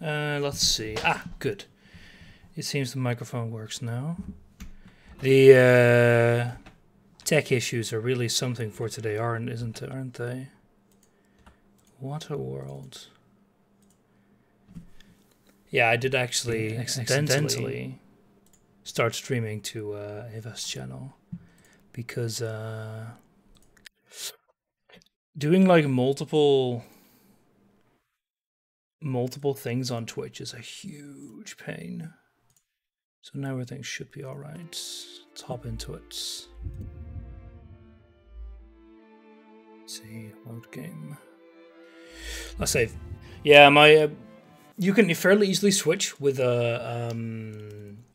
Let's see. Ah, good. It seems the microphone works now. The tech issues are really something for today, aren't they? What a world. Yeah, I did actually accidentally start streaming to Eva's channel because doing like multiple things on Twitch is a huge pain. So now everything should be all right. Let's hop into it. Let's see, load game. Let's save. Yeah, my you can fairly easily switch with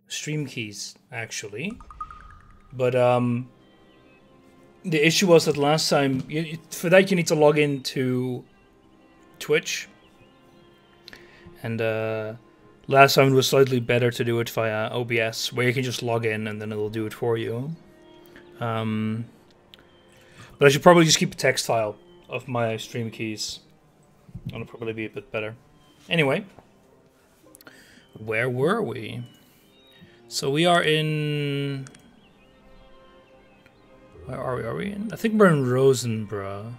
stream keys actually, but the issue was that last time for that you need to log into Twitch, and last time it was slightly better to do it via OBS, where you can just log in and then it'll do it for you. But I should probably just keep a text file of my stream keys. That'll probably be a bit better. Anyway, where were we? So we are in... Where are we? Are we in? I think we're in Rosenborough.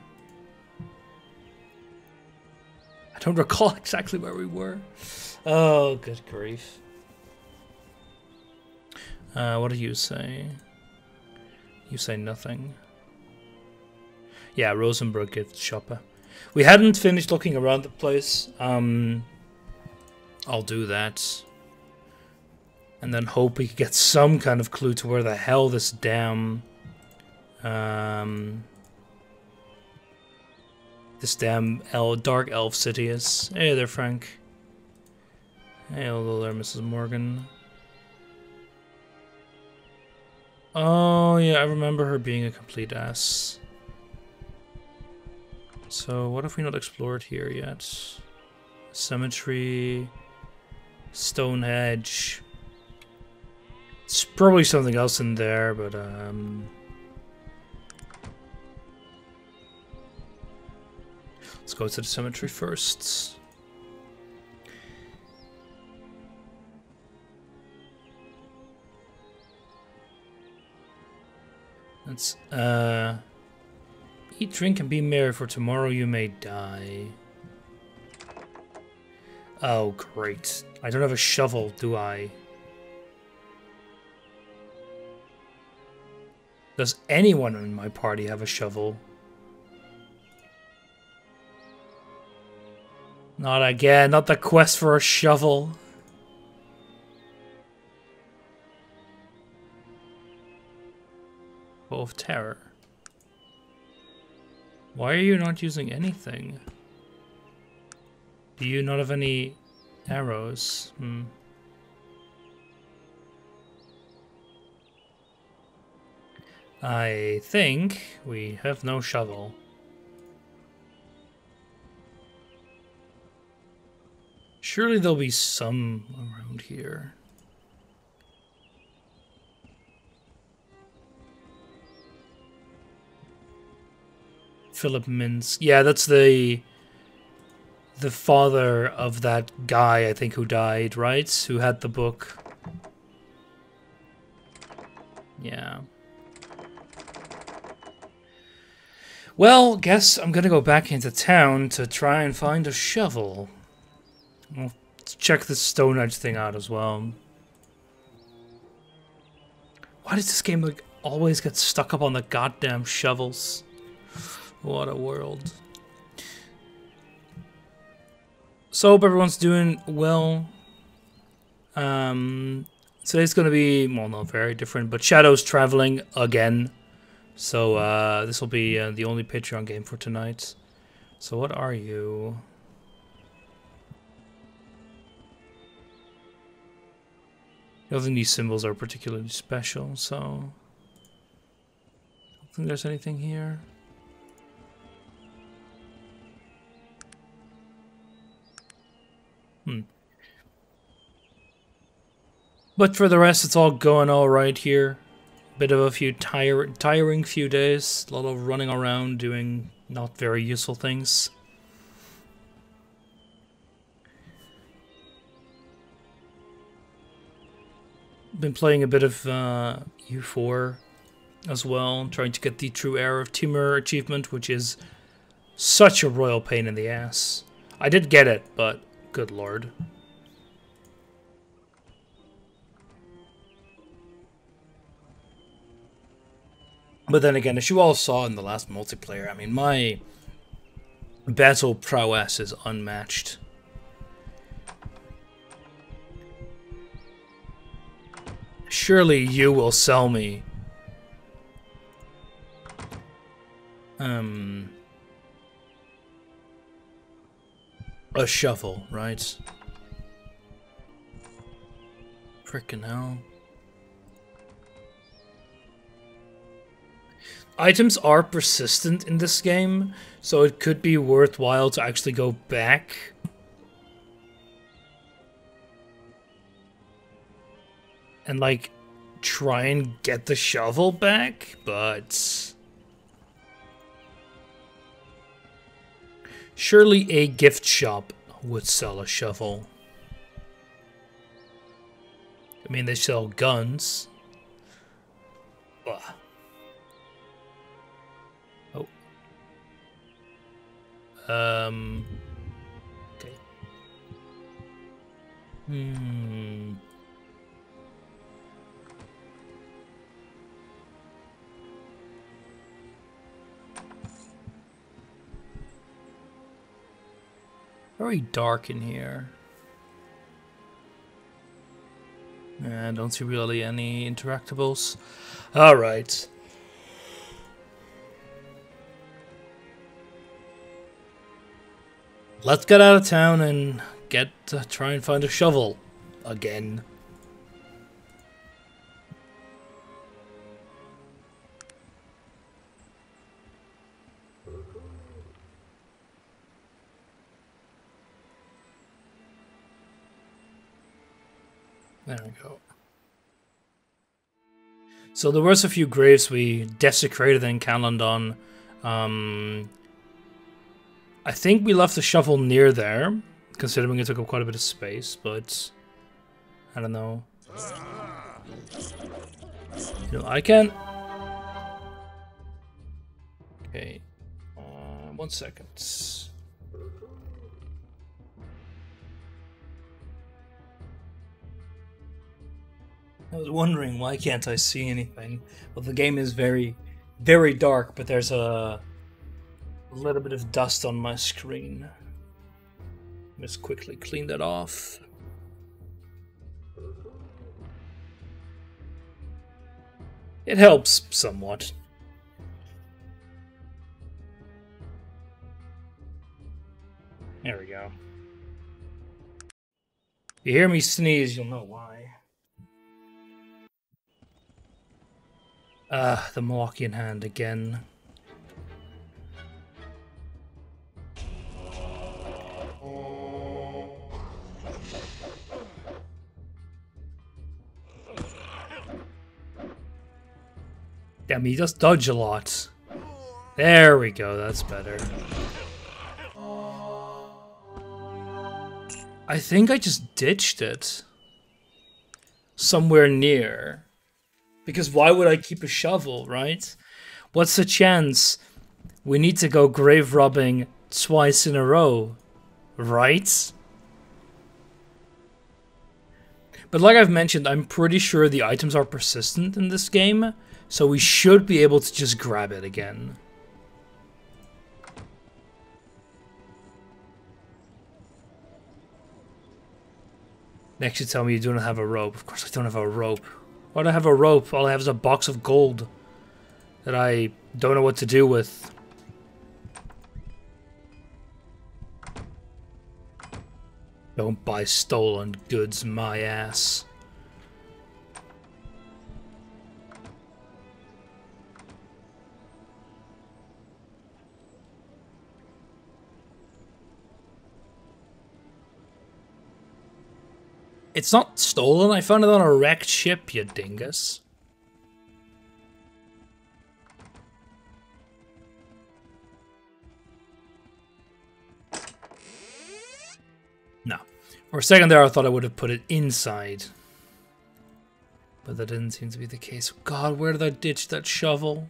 I don't recall exactly where we were. Oh, good grief. What do you say? You say nothing. Yeah, Rosenborough gift shopper. We hadn't finished looking around the place. I'll do that. And then hope we can get some kind of clue to where the hell this damn... this damn dark elf city is. Hey there, Frank. Hey, hello there, Mrs. Morgan. Oh, yeah, I remember her being a complete ass. So, what have we not explored here yet? Cemetery... Stonehenge... It's probably something else in there, but, let's go to the cemetery first. Let's, eat, drink, and be merry, for tomorrow you may die. Oh, great. I don't have a shovel, do I? Does anyone in my party have a shovel? Not again, not the quest for a shovel. Bow of Terror. Why are you not using anything? Do you not have any arrows? I think we have no shovel. Surely there'll be some around here. Philip Mintz. Yeah, that's the father of that guy, I think, who died, right? Who had the book. Yeah. Well, guess I'm gonna go back into town to try and find a shovel. I'll check this Stonehenge thing out as well. Why does this game like always get stuck up on the goddamn shovels? What a world. So hope everyone's doing well. Today's gonna be, well, not very different, but Shadow's traveling again. So this will be the only Patreon game for tonight. So what are you? I don't think these symbols are particularly special, so I don't think there's anything here. But for the rest, it's all going all right here. Bit of a few tiring few days. A lot of running around doing not very useful things. been playing a bit of U4 as well, trying to get the True Heir of Timur achievement, which is such a royal pain in the ass. I did get it, but good lord. But then again, as you all saw in the last multiplayer, I mean, my battle prowess is unmatched. Surely you will sell me a shovel, right? Frickin' hell. Items are persistent in this game, so it could be worthwhile to actually go back and, like, try and get the shovel back, but surely a gift shop would sell a shovel. I mean, they sell guns. Ugh. Okay. Very dark in here. I don't see really any interactables. Alright. Let's get out of town and try and find a shovel again. There we go. So there was a few graves we desecrated in Calendon. I think we left the shovel near there, considering it took up quite a bit of space, but I don't know. You know, I can... Okay. 1 second. I was wondering, why can't I see anything? Well, the game is very, very dark, but there's a little bit of dust on my screen. Just quickly clean that off. It helps somewhat. There we go. If you hear me sneeze, you'll know why. The Malachian hand again. Damn, he does dodge a lot. There we go, that's better. I think I just ditched it. Somewhere near. Because why would I keep a shovel, right? What's the chance we need to go grave robbing twice in a row, right? But like I've mentioned, I'm pretty sure the items are persistent in this game. So we should be able to just grab it again. Next you tell me you don't have a rope. Of course I don't have a rope. Why do I have a rope? All I have is a box of gold that I don't know what to do with. Don't buy stolen goods, my ass. It's not stolen, I found it on a wrecked ship, you dingus. No. For a second there I thought I would have put it inside. But that didn't seem to be the case. God, where did I ditch that shovel?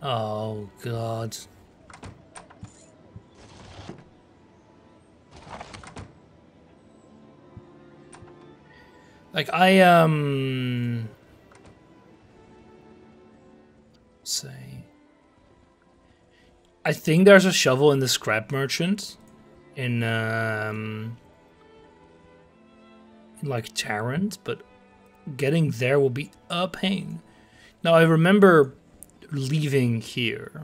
Oh, God. Like, say... I think there's a shovel in the scrap merchant in like Tarrant, but getting there will be a pain. Now, I remember leaving here.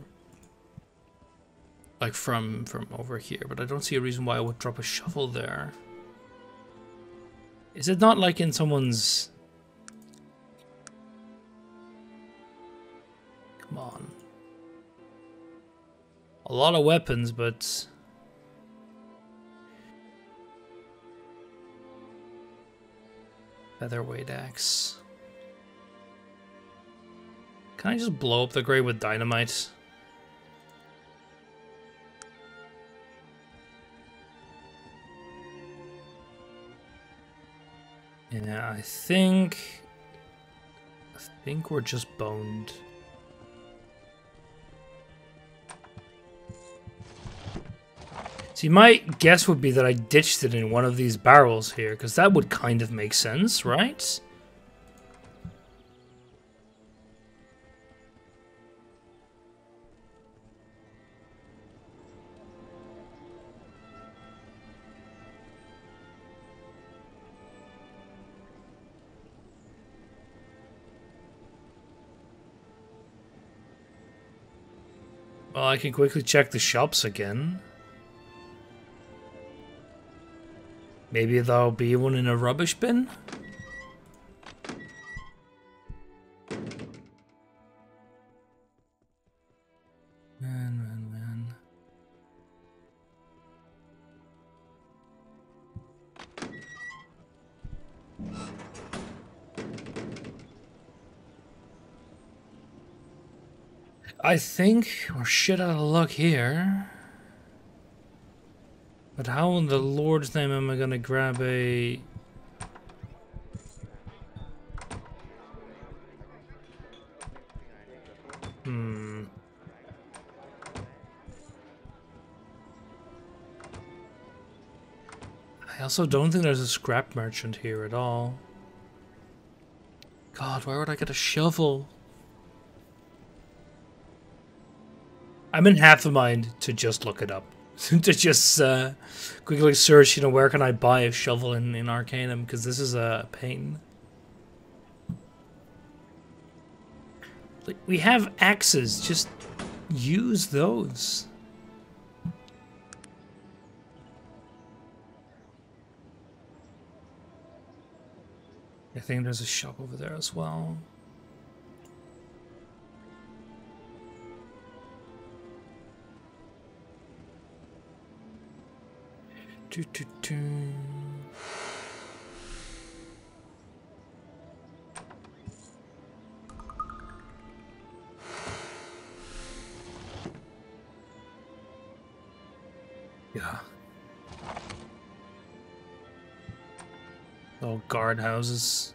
Like, from over here, but I don't see a reason why I would drop a shovel there. Is it not like in someone's... Come on. A lot of weapons, but... Featherweight axe. Can I just blow up the grave with dynamite? Yeah, I think we're just boned. See, my guess would be that I ditched it in one of these barrels here, because that would kind of make sense, right? Well, I can quickly check the shops again. Maybe there'll be one in a rubbish bin? Man. I think we're shit out of luck here. But how in the Lord's name am I gonna grab a... I also don't think there's a scrap merchant here at all. God, where would I get a shovel? I'm in half the mind to just look it up. To just quickly search, you know, where can I buy a shovel in Arcanum, because this is a pain. Like, we have axes, just use those. I think there's a shop over there as well. Yeah. Little guard houses.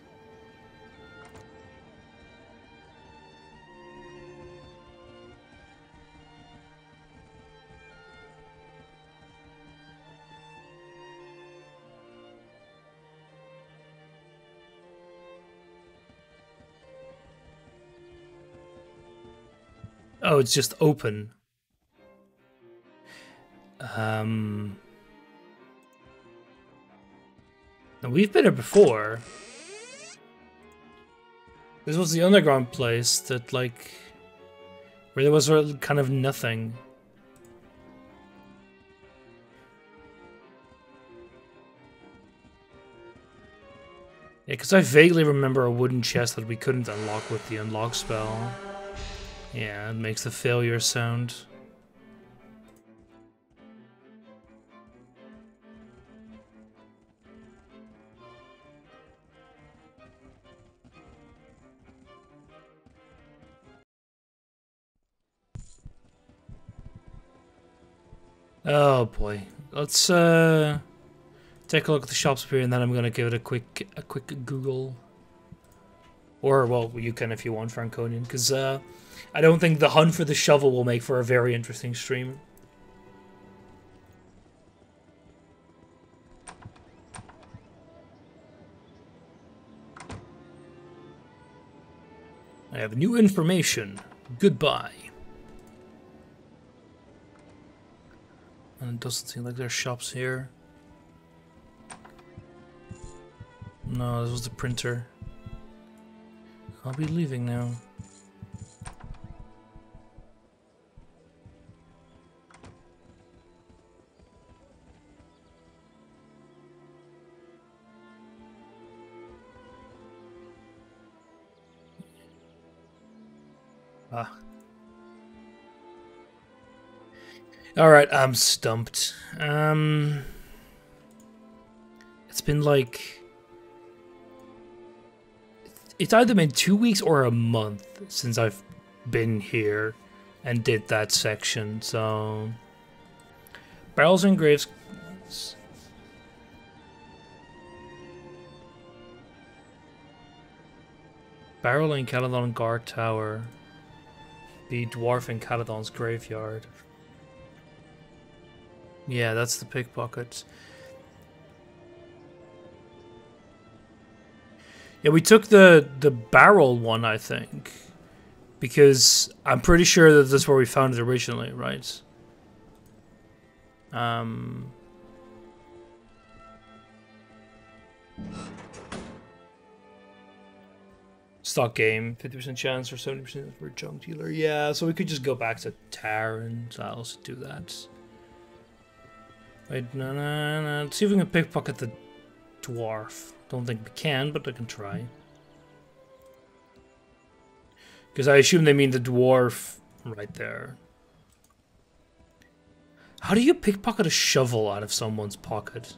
Oh, it's just open. Now we've been here before. This was the underground place that, like, where there was kind of nothing. Yeah, because I vaguely remember a wooden chest that we couldn't unlock with the unlock spell. Yeah, it makes the failure sound. Oh boy. Let's take a look at the shops up here, and then I'm gonna give it a quick Google. Or well, you can if you want, Franconian, because I don't think the hunt for the shovel will make for a very interesting stream. I have new information. Goodbye. And it doesn't seem like there's shops here. No, this was the printer. I'll be leaving now. Ah. Alright, I'm stumped. It's been like... It's either been 2 weeks or a month since I've been here and did that section, so... Barrels and graves... Barrel in Caledon Guard Tower. The dwarf in Caledon's graveyard. Yeah, that's the pickpocket. Yeah, we took the barrel one, I think. Because I'm pretty sure that that's where we found it originally, right? Stock game, 50% chance or 70% for a junk dealer. Yeah, so we could just go back to Tar and I'll also do that. Wait, no. Let's see if we can pickpocket the dwarf. Don't think we can, but I can try. Because I assume they mean the dwarf right there. How do you pickpocket a shovel out of someone's pocket?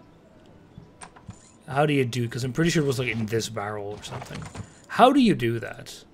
How do you do? Because I'm pretty sure it was like in this barrel or something. How do you do that?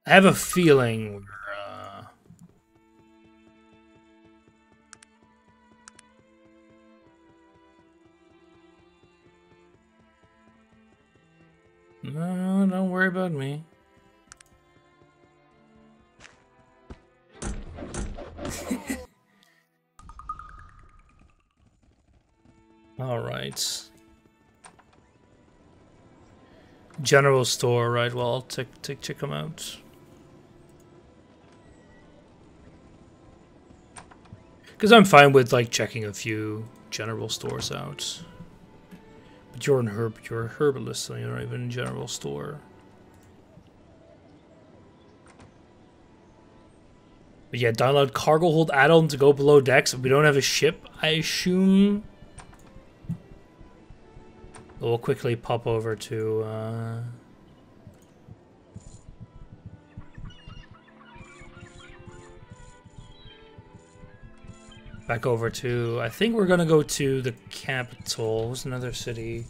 I have a feeling no, don't worry about me. All right. General store, right? Well, I'll check them out. Because I'm fine with like checking a few general stores out. But you're you're a herbalist, so you're not even in general store. But yeah, download cargo hold add-on to go below decks. If we don't have a ship, I assume we'll quickly pop over to back over to, I think we're gonna go to the capital. What's another city?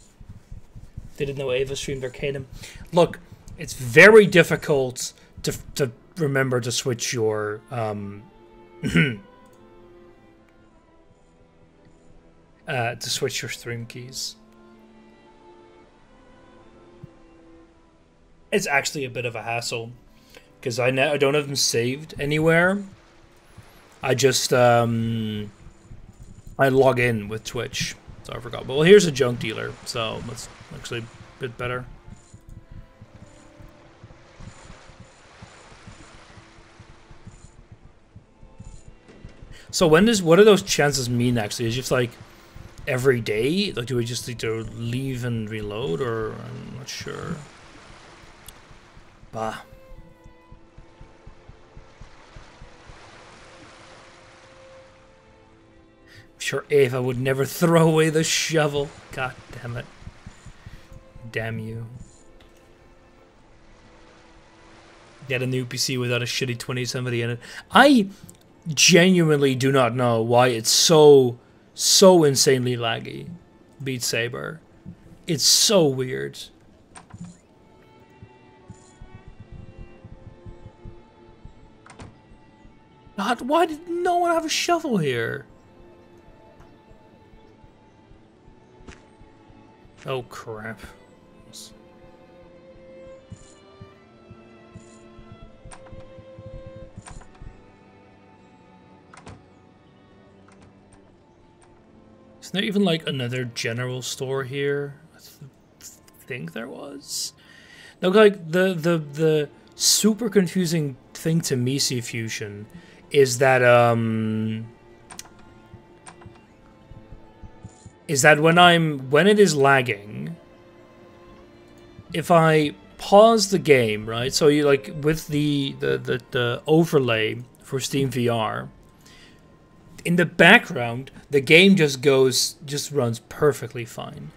They didn't know Ava streamed Arcanum. Look, it's very difficult to remember to switch your to switch your stream keys. It's actually a bit of a hassle because I don't have them saved anywhere. I just I log in with Twitch, so I forgot. But well, here's a junk dealer, so that's actually a bit better. So what do those chances mean actually? Is it just like every day? Like do we just need to leave and reload, or I'm not sure. Bah. Sure, Ava would never throw away the shovel. God damn it. Damn you. Get a new PC without a shitty 2070 in it. I genuinely do not know why it's so insanely laggy. Beat Saber. It's so weird. God, why did no one have a shovel here? Oh crap. Isn't there even like another general store here? I think there was. No, like the super confusing thing to me, C Fusion, is that when it is lagging, if I pause the game, right? So you like with the overlay for Steam VR, in the background, the game just runs perfectly fine.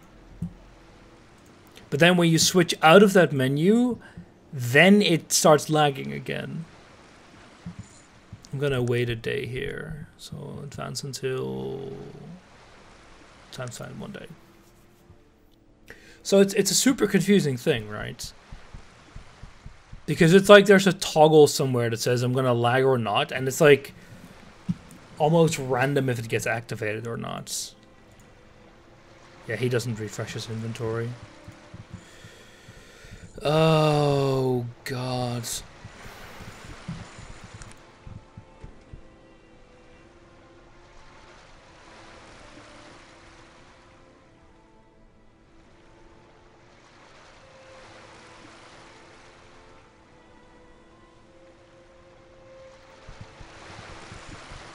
But then when you switch out of that menu, then it starts lagging again. I'm gonna wait a day here. So advance until time's fine 1 day. So it's a super confusing thing, right? Because it's like there's a toggle somewhere that says I'm gonna lag or not, and it's like almost random if it gets activated or not. Yeah, he doesn't refresh his inventory. Oh, God.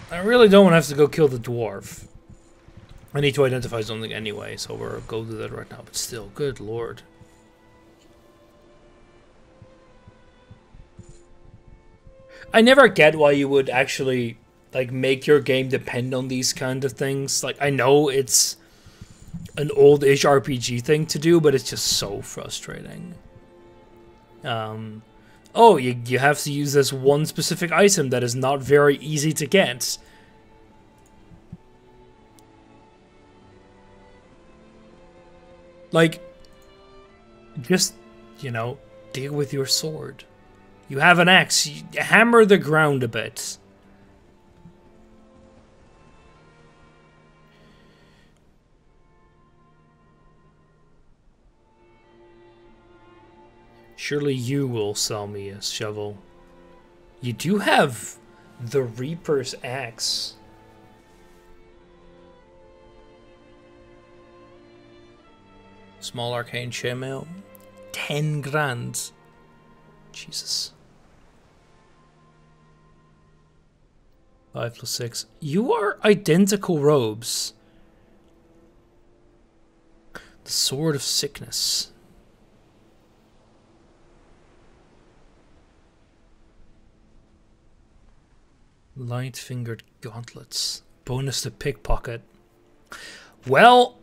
I really don't want to have to go kill the dwarf. I need to identify something anyway, so we'll go do that right now. But still, good lord. I never get why you would actually like make your game depend on these kind of things. Like, I know it's an old-ish RPG thing to do, but it's just so frustrating. Oh, you have to use this one specific item that is not very easy to get. Like, just, you know, deal with your sword. You have an axe, you hammer the ground a bit. Surely you will sell me a shovel. You do have the Reaper's axe. Small arcane chainmail. 10 grand. Jesus. 5 + 6. You are identical robes. The Sword of Sickness. Light-fingered gauntlets. Bonus to pickpocket. Well,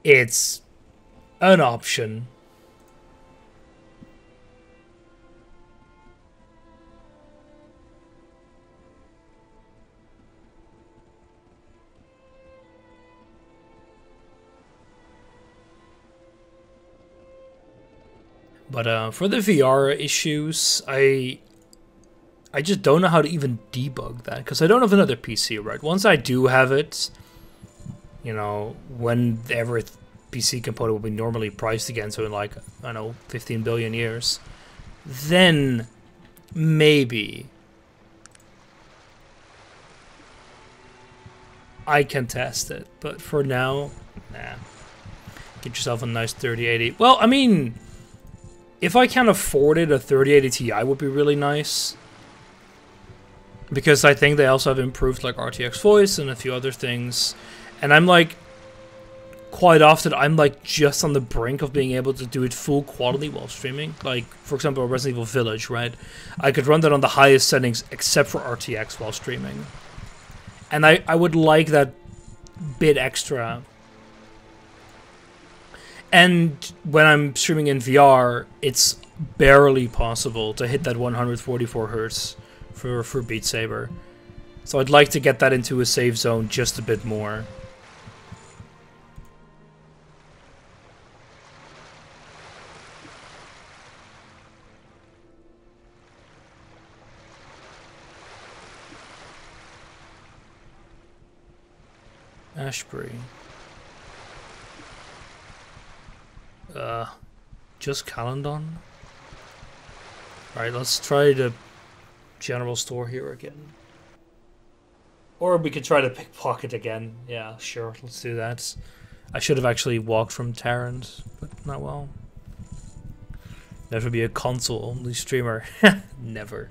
it's an option. But for the VR issues, I just don't know how to even debug that, because I don't have another PC, right? Once I do have it, you know, whenever PC component will be normally priced again, so in like, I don't know, 15 billion years, then maybe I can test it. But for now, nah. Get yourself a nice 3080. Well, I mean, if I can afford it, a 3080 Ti would be really nice. Because I think they also have improved like RTX voice and a few other things. And I'm like, quite often I'm like just on the brink of being able to do it full quality while streaming. Like, for example, Resident Evil Village, right? I could run that on the highest settings except for RTX while streaming. And I would like that bit extra. And when I'm streaming in VR, it's barely possible to hit that 144 hertz for Beat Saber. So I'd like to get that into a safe zone just a bit more. Ashbury. Just Caledon? Alright, let's try the general store here again. Or we could try to pickpocket again. Yeah, sure, let's do that. I should have actually walked from Tarrant, but not well. Never be a console-only streamer. Never.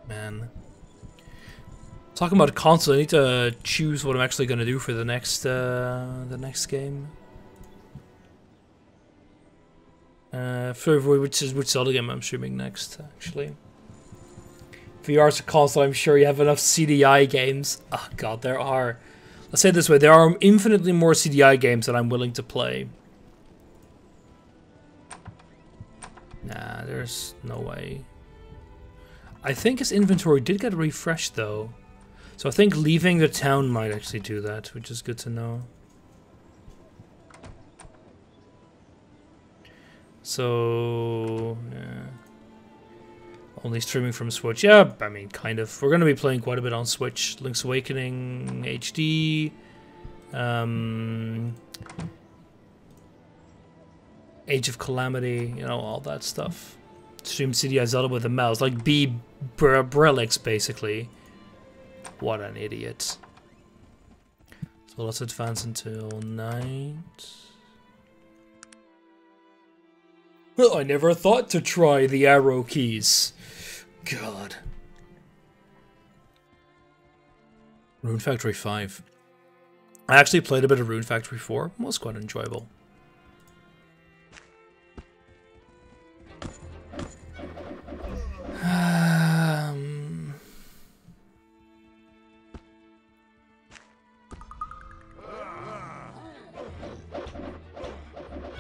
Man. Talking about a console, I need to choose what I'm actually going to do for the next game. For which Zelda game I'm streaming next, actually. VR's a console, I'm sure you have enough CDI games. Oh god, there are. Let's say it this way, there are infinitely more CDI games that I'm willing to play. Nah, there's no way. I think his inventory did get refreshed though. So I think leaving the town might actually do that, which is good to know. So, yeah. Only streaming from Switch. Yeah, I mean, kind of. We're going to be playing quite a bit on Switch. Link's Awakening, HD. Age of Calamity, you know, all that stuff. Stream CDI Zelda with a mouse. Like B. Brelix, basically. What an idiot. So let's advance until night. Well, I never thought to try the arrow keys. God. Rune Factory 5. I actually played a bit of Rune Factory 4. It was quite enjoyable.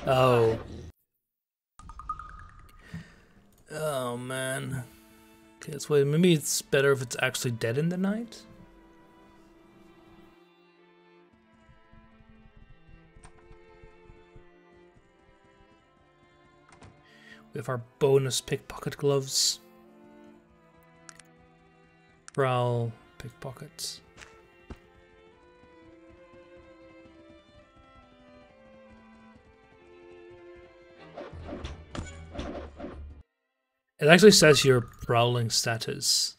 Oh. Oh, man. Okay, let's wait. Maybe it's better if it's actually dead in the night? We have our bonus pickpocket gloves. Prowl pickpockets. It actually says your prowling status.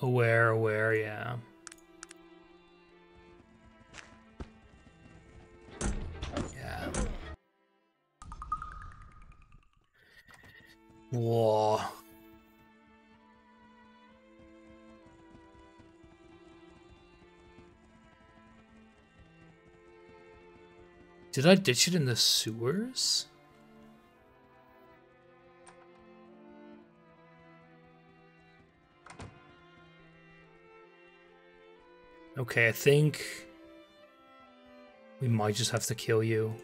Aware, yeah. Yeah. Whoa. Did I ditch it in the sewers? Okay, I think we might just have to kill you.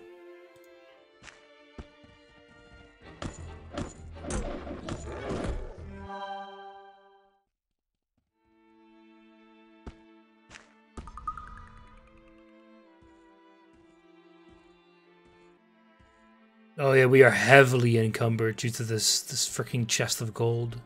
Oh yeah, we are heavily encumbered due to this freaking chest of gold.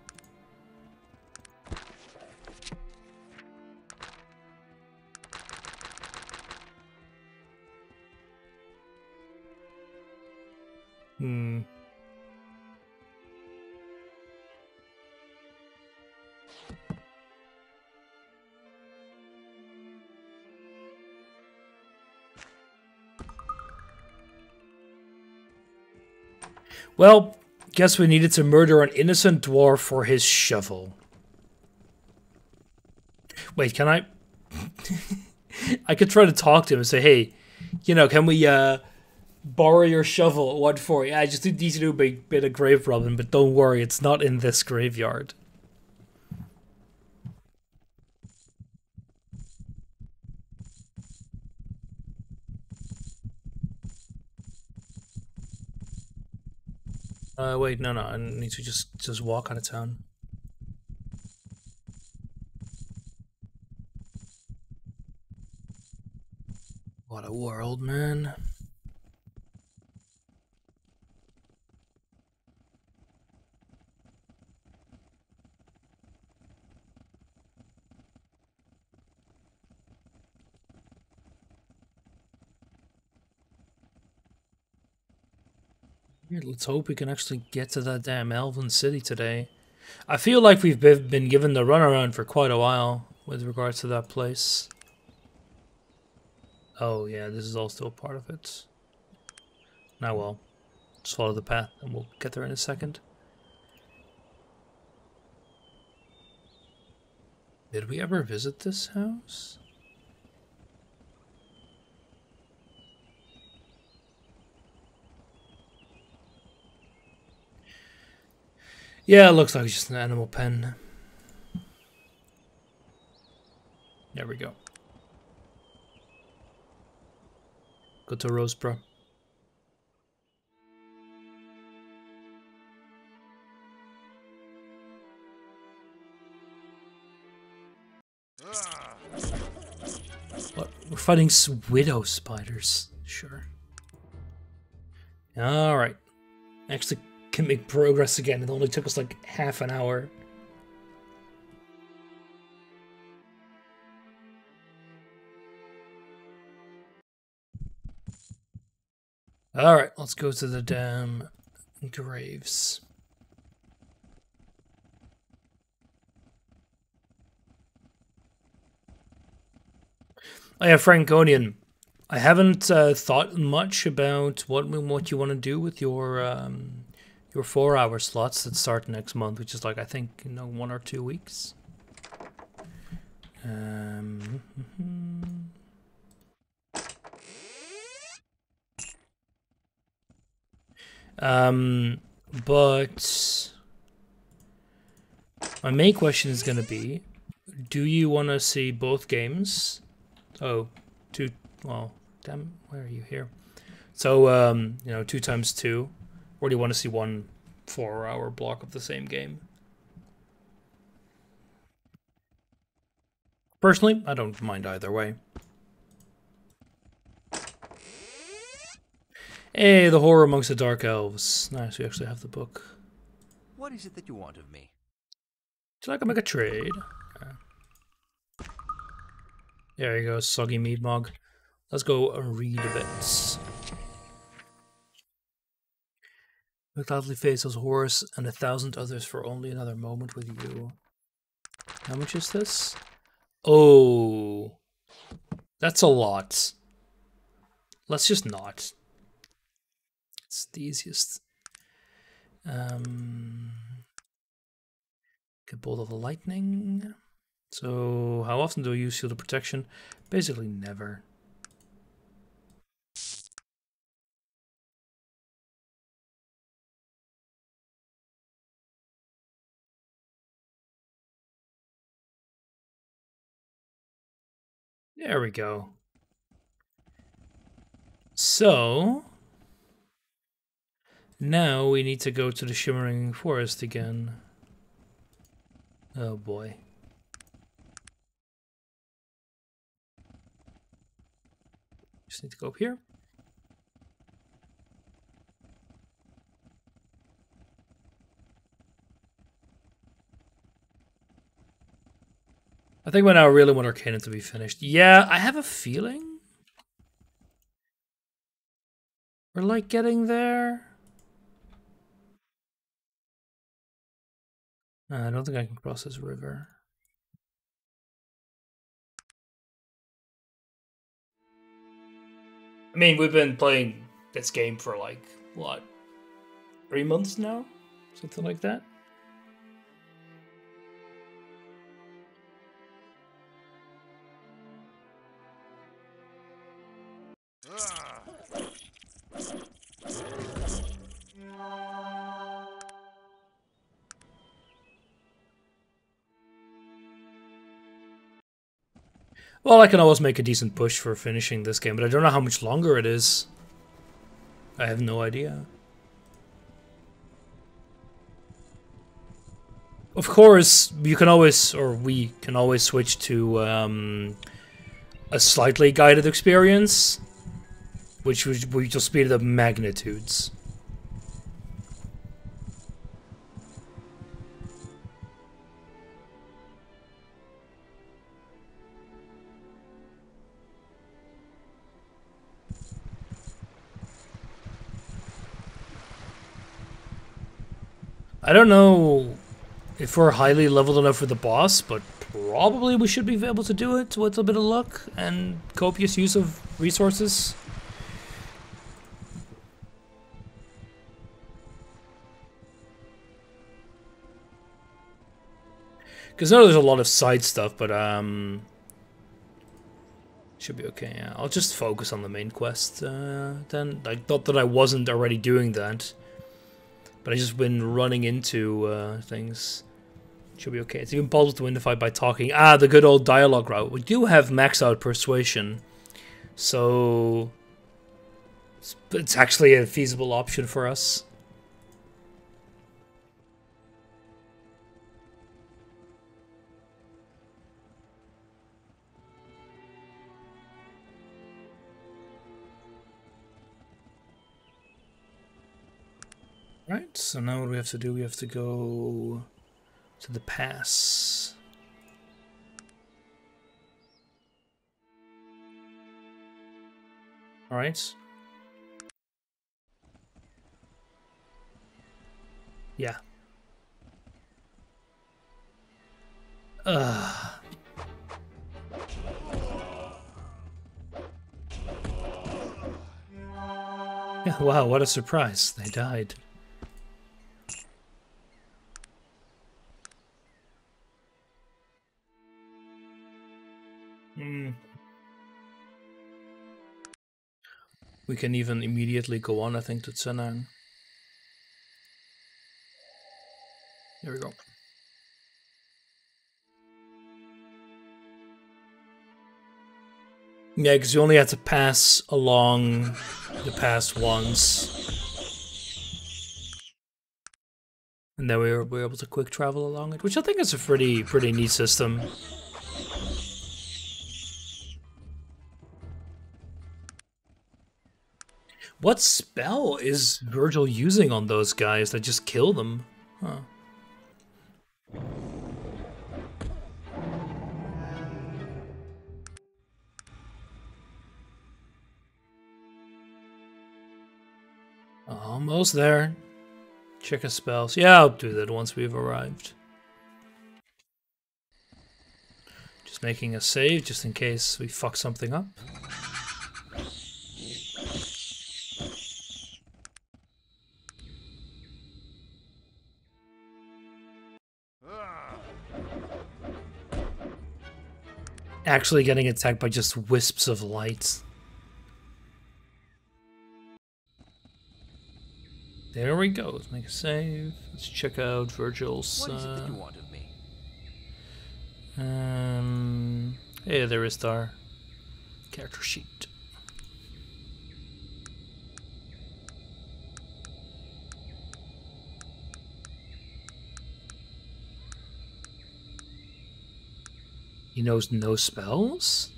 Well, guess we needed to murder an innocent dwarf for his shovel. Wait, can I? I could try to talk to him and say, hey, can we borrow your shovel? What for? Yeah, I just need to do a bit of grave robbing, but don't worry, it's not in this graveyard. Wait, no, I need to just walk out of town. What a world, man. Let's hope we can actually get to that damn Elven City today. I feel like we've been given the runaround for quite a while with regards to that place. Oh yeah, this is also a part of it. Now well, just follow the path and we'll get there in a second. Did we ever visit this house? Yeah, it looks like it's just an animal pen. There we go. Go to Roseboro. What? We're fighting widow spiders. Sure. Alright. Actually can make progress again. It only took us like half an hour. Alright, let's go to the damn graves. Oh yeah, Franconian. I haven't thought much about what you want to do with your 4-hour slots that start next month, which is like I think 1 or 2 weeks. But my main question is gonna be, do you want to see both games? Oh, well, damn, where are you here? So, 2 times 2. Or do you want to see one 4-hour block of the same game? Personally, I don't mind either way. Hey, the horror amongst the dark elves. Nice, we actually have the book. What is it that you want of me? Would you like to make a trade? There you go, soggy meat mog. Let's go read a bit. The gladly face those horrors and 1,000 others for only another moment with you. How much is this? Oh, that's a lot. Let's just not. It's the easiest. Get Bolt of Lightning. So, how often do I use Shield of Protection? Basically never. There we go. So, now we need to go to the Shimmering Forest again. Oh boy. Just need to go up here. I think we now really want Arcanum to be finished. Yeah, I have a feeling we're like getting there. I don't think I can cross this river. I mean, we've been playing this game for like, what, 3 months now? Something like that. Well, I can always make a decent push for finishing this game, but I don't know how much longer it is. I have no idea. Of course, you can always, or we can always switch to a slightly guided experience, which we just speed it up magnitudes. I don't know if we're highly leveled enough for the boss, but probably we should be able to do it with a bit of luck and copious use of resources. Because I know there's a lot of side stuff, but should be okay. Yeah, I'll just focus on the main quest then. Like, not that I wasn't already doing that, but I just been running into things. Should be okay. It's even possible to win the fight by talking. Ah, the good old dialogue route. We do have max out persuasion, so it's actually a feasible option for us. Right, so now what do we have to do? We have to go to the pass. Alright. Yeah. Yeah, wow, what a surprise. They died. We can even immediately go on, I think, to Tsunan. There we go. Yeah, because you only have to pass along the pass once. And then we're able to quick travel along it, which I think is a pretty neat system. What spell is Virgil using on those guys that just kill them? Huh. Almost there. Check his spells. Yeah, I'll do that once we've arrived. Just making a save, just in case we fuck something up. Actually getting attacked by just wisps of light. There we go. Let's make a save. Let's check out Virgil's. What is it that you want of me? Yeah, there is our character sheet. He knows no spells?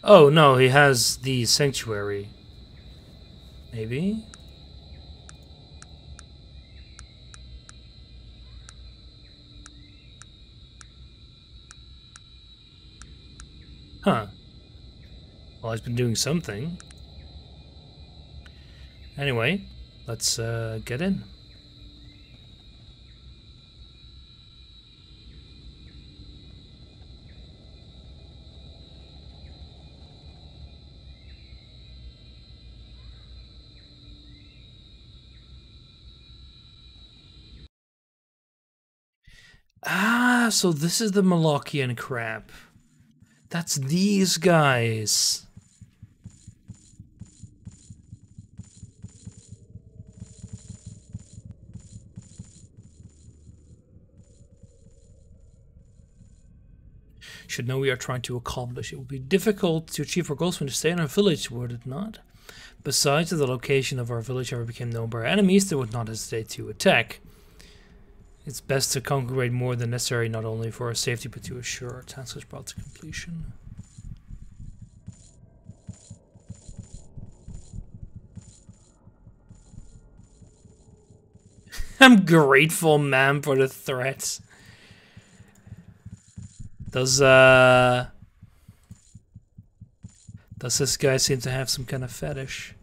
Oh, no, he has the sanctuary. Maybe? Huh. Well, he's been doing something. Anyway, let's get in. Ah, so this is the Molochian crap. That's these guys. Should know we are trying to accomplish. It would be difficult to achieve our goals when we stay in our village, would it not? Besides, if the location of our village ever became known by our enemies, they would not hesitate to attack. It's best to congregate more than necessary, not only for our safety, but to assure our task is brought to completion. I'm grateful, ma'am, for the threats. Does this guy seem to have some kind of fetish?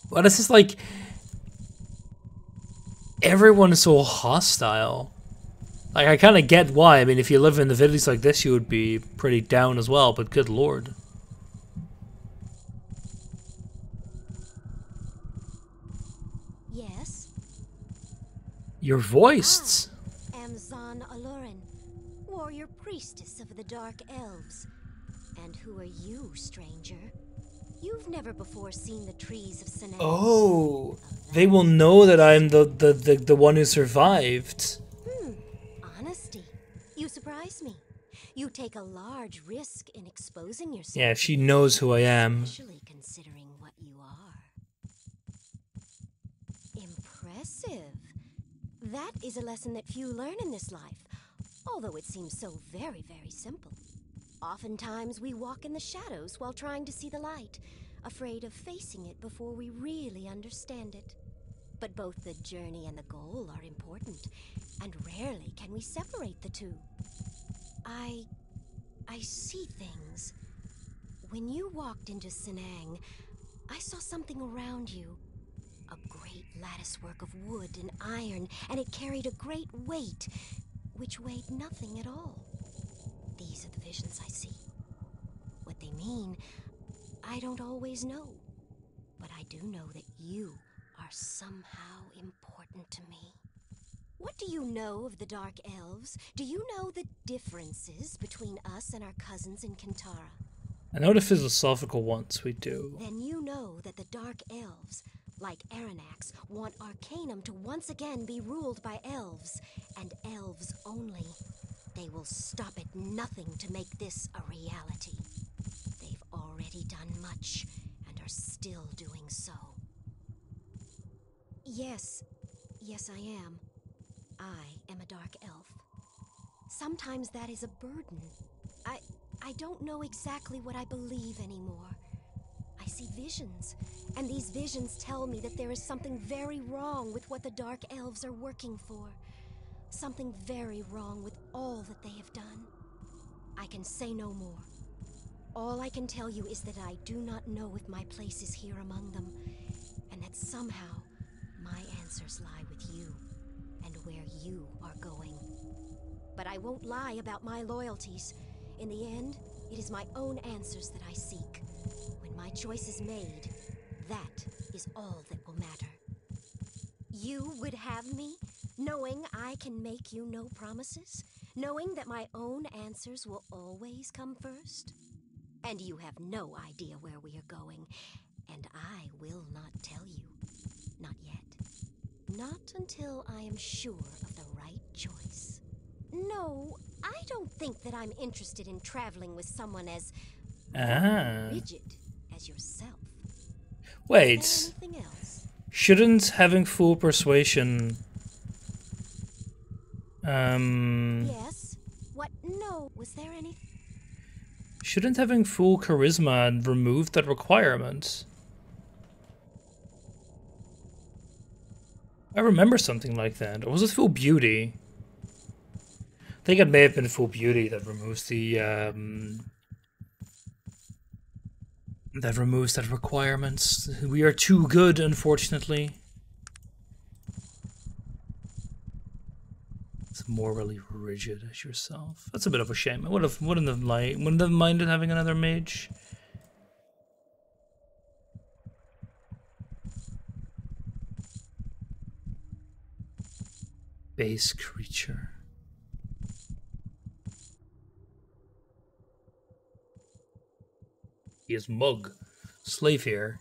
Well, this is like everyone is so hostile. Like, I kind of get why. I mean, if you live in the village like this, you would be pretty down as well, but good lord. Yes? You're voiced. Amazon Alurin, warrior priestess of the Dark Elves. And who are you, stranger? You've never before seen the trees of Sinai. Oh, they will know that I'm the one who survived. Honesty. You surprise me. You take a large risk in exposing yourself. Yeah, she knows who I am. Especially considering what you are. Impressive. That is a lesson that few learn in this life, although it seems so very, very simple. Oftentimes we walk in the shadows while trying to see the light, afraid of facing it before we really understand it. But both the journey and the goal are important, and rarely can we separate the two. I see things. When you walked into Sinang, I saw something around you. A great latticework of wood and iron, and it carried a great weight, which weighed nothing at all. These are the visions I see. What they mean, I don't always know. But I do know that you are somehow important to me. What do you know of the Dark Elves? Do you know the differences between us and our cousins in Kintara? I know the philosophical ones, we do. Then you know that the Dark Elves, like Aranax, want Arcanum to once again be ruled by elves, and elves only. They will stop at nothing to make this a reality. They've already done much, and are still doing so. Yes, I am. I am a dark elf. Sometimes that is a burden. I don't know exactly what I believe anymore. I see visions, and these visions tell me that there is something very wrong with what the Dark Elves are working for. Something very wrong with all that they have done. I can say no more. All I can tell you is that I do not know if my place is here among them, and that somehow my answers lie with you, and where you are going. But I won't lie about my loyalties. In the end, it is my own answers that I seek. When my choice is made, that is all that will matter. You would have me, knowing I can make you no promises? Knowing that my own answers will always come first? And you have no idea where we are going, and I will not tell you. Not yet. Not until I am sure of the right choice. No, I don't think that I'm interested in traveling with someone as rigid as yourself. Wait. Is there anything else? Shouldn't having full persuasion... Yes? What? No. Was there anything? Shouldn't having full charisma remove that requirement? I remember something like that. Or was it full beauty? think it may have been Full Beauty that removes that requirements. We are too good, unfortunately. It's morally rigid as yourself. That's a bit of a shame. I wouldn't have minded having another mage. Base creature. He is Mug. Slave here.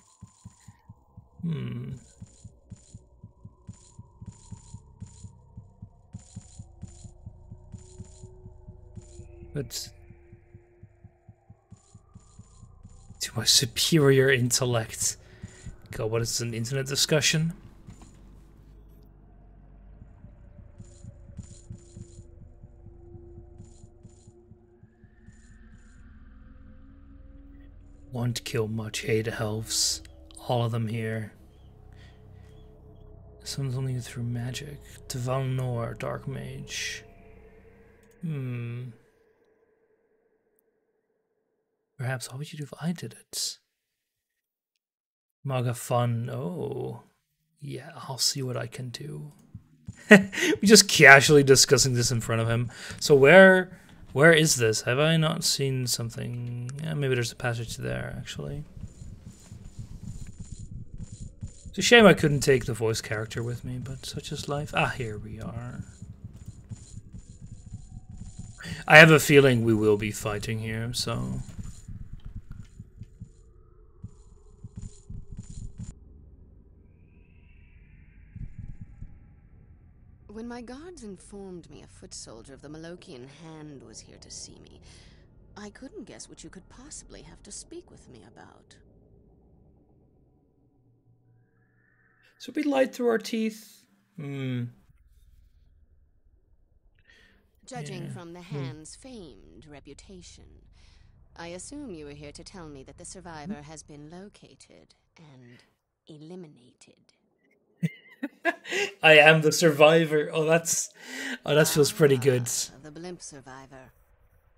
But to my superior intellect. God, what is an internet discussion? Won't kill much, hate elves. All of them here. Someone's only through magic. Devan Nor, Dark Mage. Perhaps how would you do if I did it? Maga fun. Oh. Yeah, I'll see what I can do. We just casually discussing this in front of him. So where is this? Have I not seen something? Yeah, maybe there's a passage there, actually. It's a shame I couldn't take the voice character with me, but such is life. Ah, here we are. I have a feeling we will be fighting here, so... When my guards informed me a foot soldier of the Malokian Hand was here to see me, I couldn't guess what you could possibly have to speak with me about. So we lied through our teeth? Judging from the Hand's famed reputation, I assume you were here to tell me that the survivor has been located and eliminated. I am the survivor. That feels pretty good. The blimp survivor.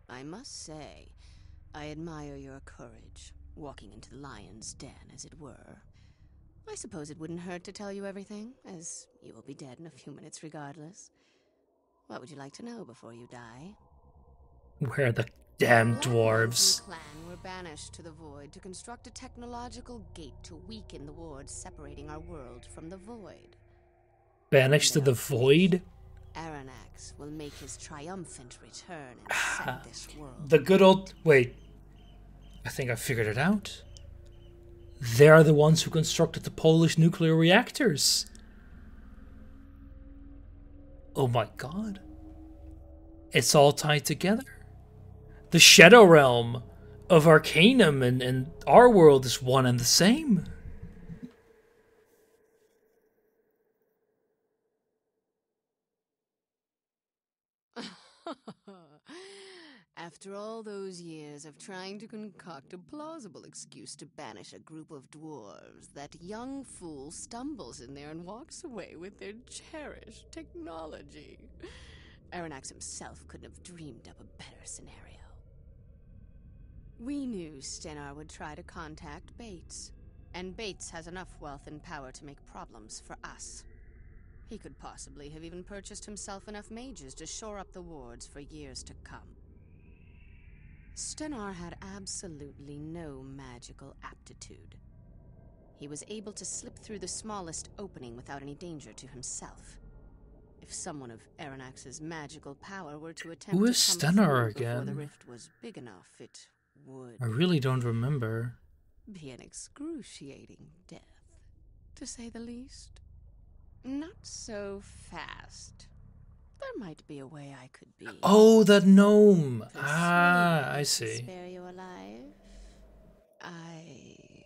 I must say, I admire your courage, walking into the lion's den, as it were. I suppose it wouldn't hurt to tell you everything, as you will be dead in a few minutes regardless. What would you like to know before you die? Where are the damn dwarves? The clan were banished to the void to construct a technological gate to weaken the wards separating our world from the void. Banished to the void? Aranax will make his triumphant return and set this world. The good old... Wait. I think I figured it out. They are the ones who constructed the Polish nuclear reactors. Oh my god. It's all tied together. The Shadow Realm of Arcanum and our world is one and the same. After all those years of trying to concoct a plausible excuse to banish a group of dwarves, that young fool stumbles in there and walks away with their cherished technology. Aranax himself couldn't have dreamed up a better scenario. We knew Stenar would try to contact Bates, and Bates has enough wealth and power to make problems for us. He could possibly have even purchased himself enough mages to shore up the wards for years to come. Stenar had absolutely no magical aptitude. He was able to slip through the smallest opening without any danger to himself. If someone of Aranax's magical power were to attempt Who is to come Stenar through before the again? rift was big enough, it would I really don't remember. be an excruciating death, to say the least. Not so fast. There might be a way I could be. Oh, that gnome. I To see. spare you alive. I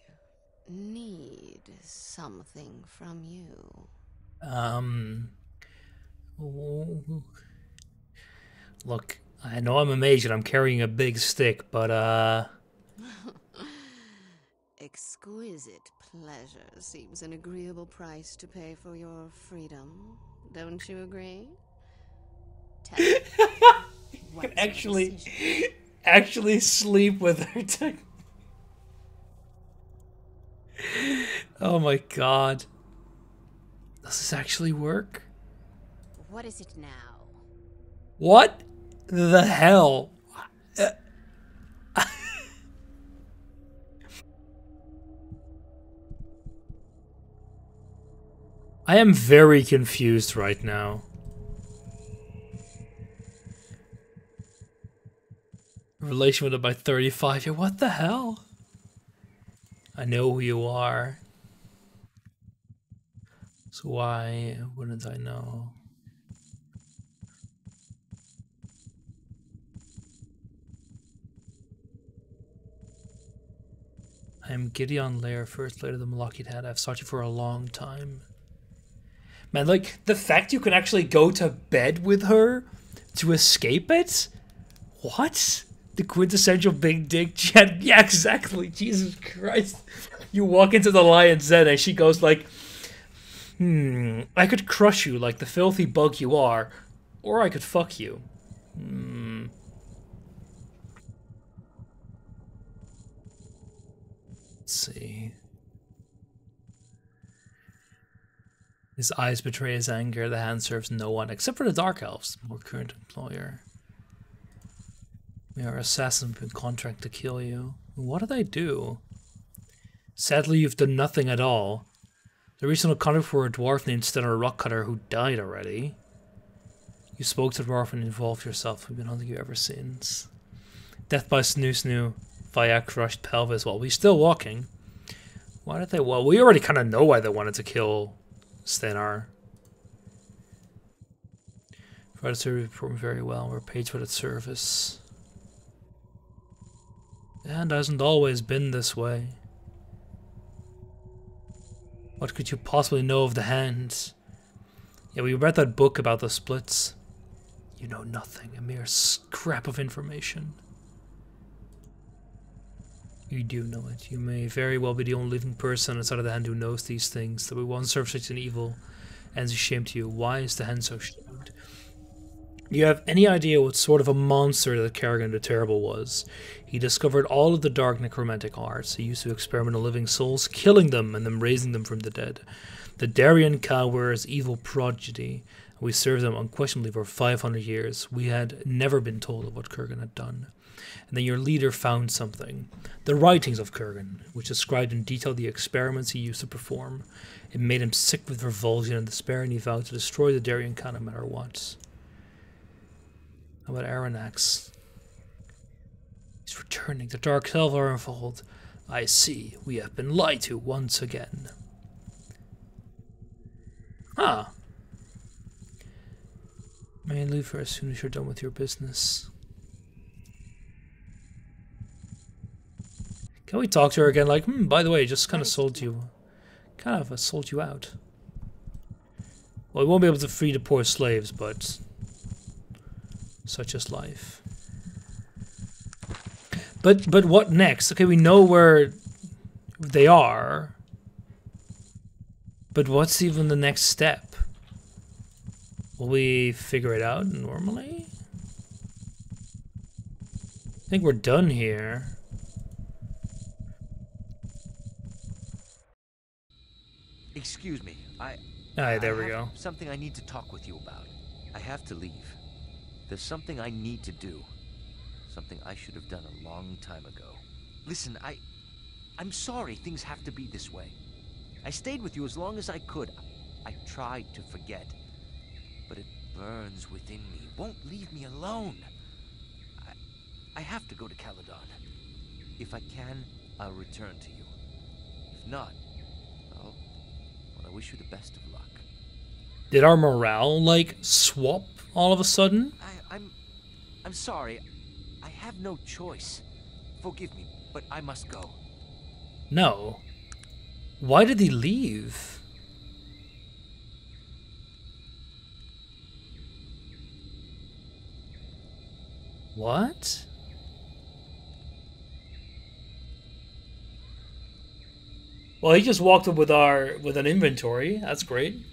need something from you. Look, I know I'm a mage and I'm carrying a big stick, but Exquisite pleasure seems an agreeable price to pay for your freedom. Don't you agree? Tell me, What's can our actually decision? actually sleep with her. Oh my god. Does this actually work? What is it now? What the hell? I am very confused right now. Relation with it by 35. Yeah, what the hell? I know who you are. So why wouldn't I know? I am Gideon Lair, first later than Lockheed Head. I've sought you for a long time. Man, like, the fact you can actually go to bed with her to escape it? What? The quintessential big dick chat? Yeah, exactly. Jesus Christ. You walk into the lion's den and she goes like, I could crush you like the filthy bug you are, or I could fuck you. Let's see. His eyes betray his anger. The hand serves no one except for the Dark Elves, more current employer. We are assassins in contract to kill you. What did I do? Sadly, you've done nothing at all. The recent contract for a dwarf named Stellar Rockcutter who died already. You spoke to the dwarf and involved yourself. We've been hunting you ever since. Death by Snoo Snoo via crushed pelvis while we're still walking. Why did they? Well, we already kind of know why they wanted to kill Stenar. Provided service performed very well. We're paid for that service. And hasn't always been this way. What could you possibly know of the hand? Yeah, we read that book about the splits. You know nothing, a mere scrap of information. You do know it. You may very well be the only living person outside of the hand who knows these things. That we once served such an evil and is ashamed to you. Why is the hand so shamed? Do you have any idea what sort of a monster that Kerrigan the Terrible was? He discovered all of the dark necromantic arts. He used to experiment on living souls, killing them and then raising them from the dead. The Darien cow were his evil prodigy. We served them unquestionably for 500 years. We had never been told of what Kurgan had done. And then your leader found something. The writings of Kurgan, which described in detail the experiments he used to perform. It made him sick with revulsion and despair, and he vowed to destroy the Darien cow no matter what. How about Aranax? He's returning. The Dark Elves are involved. I see. We have been lied to once again. Huh. May I leave her as soon as you're done with your business? Can we talk to her again? Like, by the way, just kind of sold you. Kind of sold you out. Well, we won't be able to free the poor slaves, but such is life. But what next? Okay, we know where they are. But what's even the next step? Will we figure it out normally? I think we're done here. Excuse me. There we I go. have something I need to talk with you about. I have to leave. There's something I need to do. Something I should have done a long time ago. Listen, I'm sorry things have to be this way. I stayed with you as long as I could. I tried to forget. But it burns within me. Won't leave me alone. I have to go to Caledon. If I can, I'll return to you. If not, well, I wish you the best of luck. Did our morale, like, swap all of a sudden? I'm sorry. I have no choice. Forgive me, but I must go. No. Why did he leave? What? Well, he just walked up with an inventory. That's great.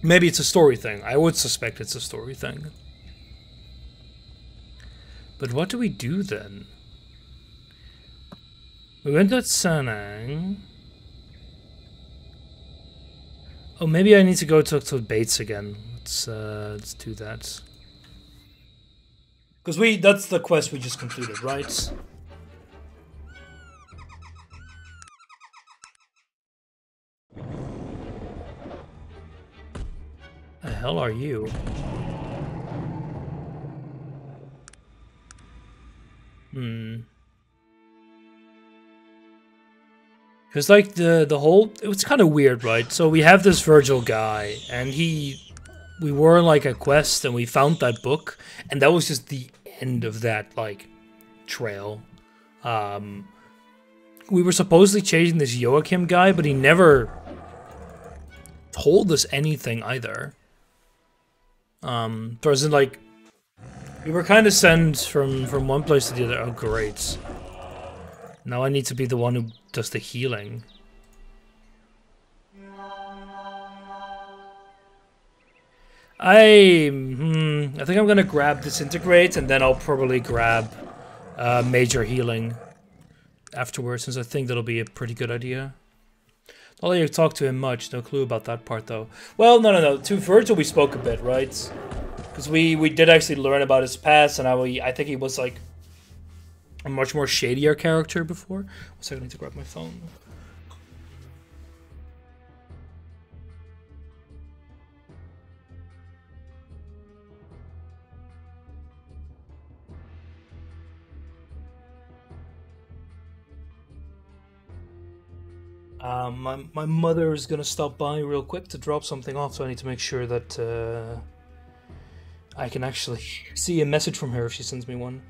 Maybe it's a story thing. I would suspect it's a story thing. But what do we do then? We went to Sanang. Oh, maybe I need to go talk to Bates again. Let's do that. Because that's the quest we just completed, right? The hell are you? Because like the whole, it was kind of weird, right? So we have this Virgil guy, and we were on like a quest, and we found that book, and that was just the end of that like trail. We were supposedly chasing this Joachim guy, but he never told us anything either. So as in like, we were kind of sent from one place to the other. Oh great. Now I need to be the one who does the healing. I think I'm gonna grab Disintegrate, and then I'll probably grab Major Healing afterwards, since I think that'll be a pretty good idea. I'll let you talk to him much. No clue about that part though. Well, no. To Virgil we spoke a bit, right? Because we did actually learn about his past, and I think he was like a much more shadier character before. 1 second, I need to grab my phone. My mother is gonna stop by real quick to drop something off, so I need to make sure that I can actually see a message from her if she sends me one.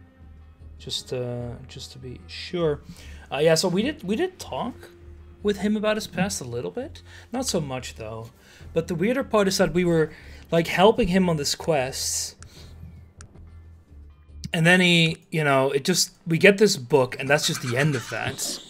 Just to be sure. Yeah, so we did talk with him about his past a little bit. Not so much though. But the weirder part is that we were like helping him on this quest. And then we get this book, and that's just the end of that.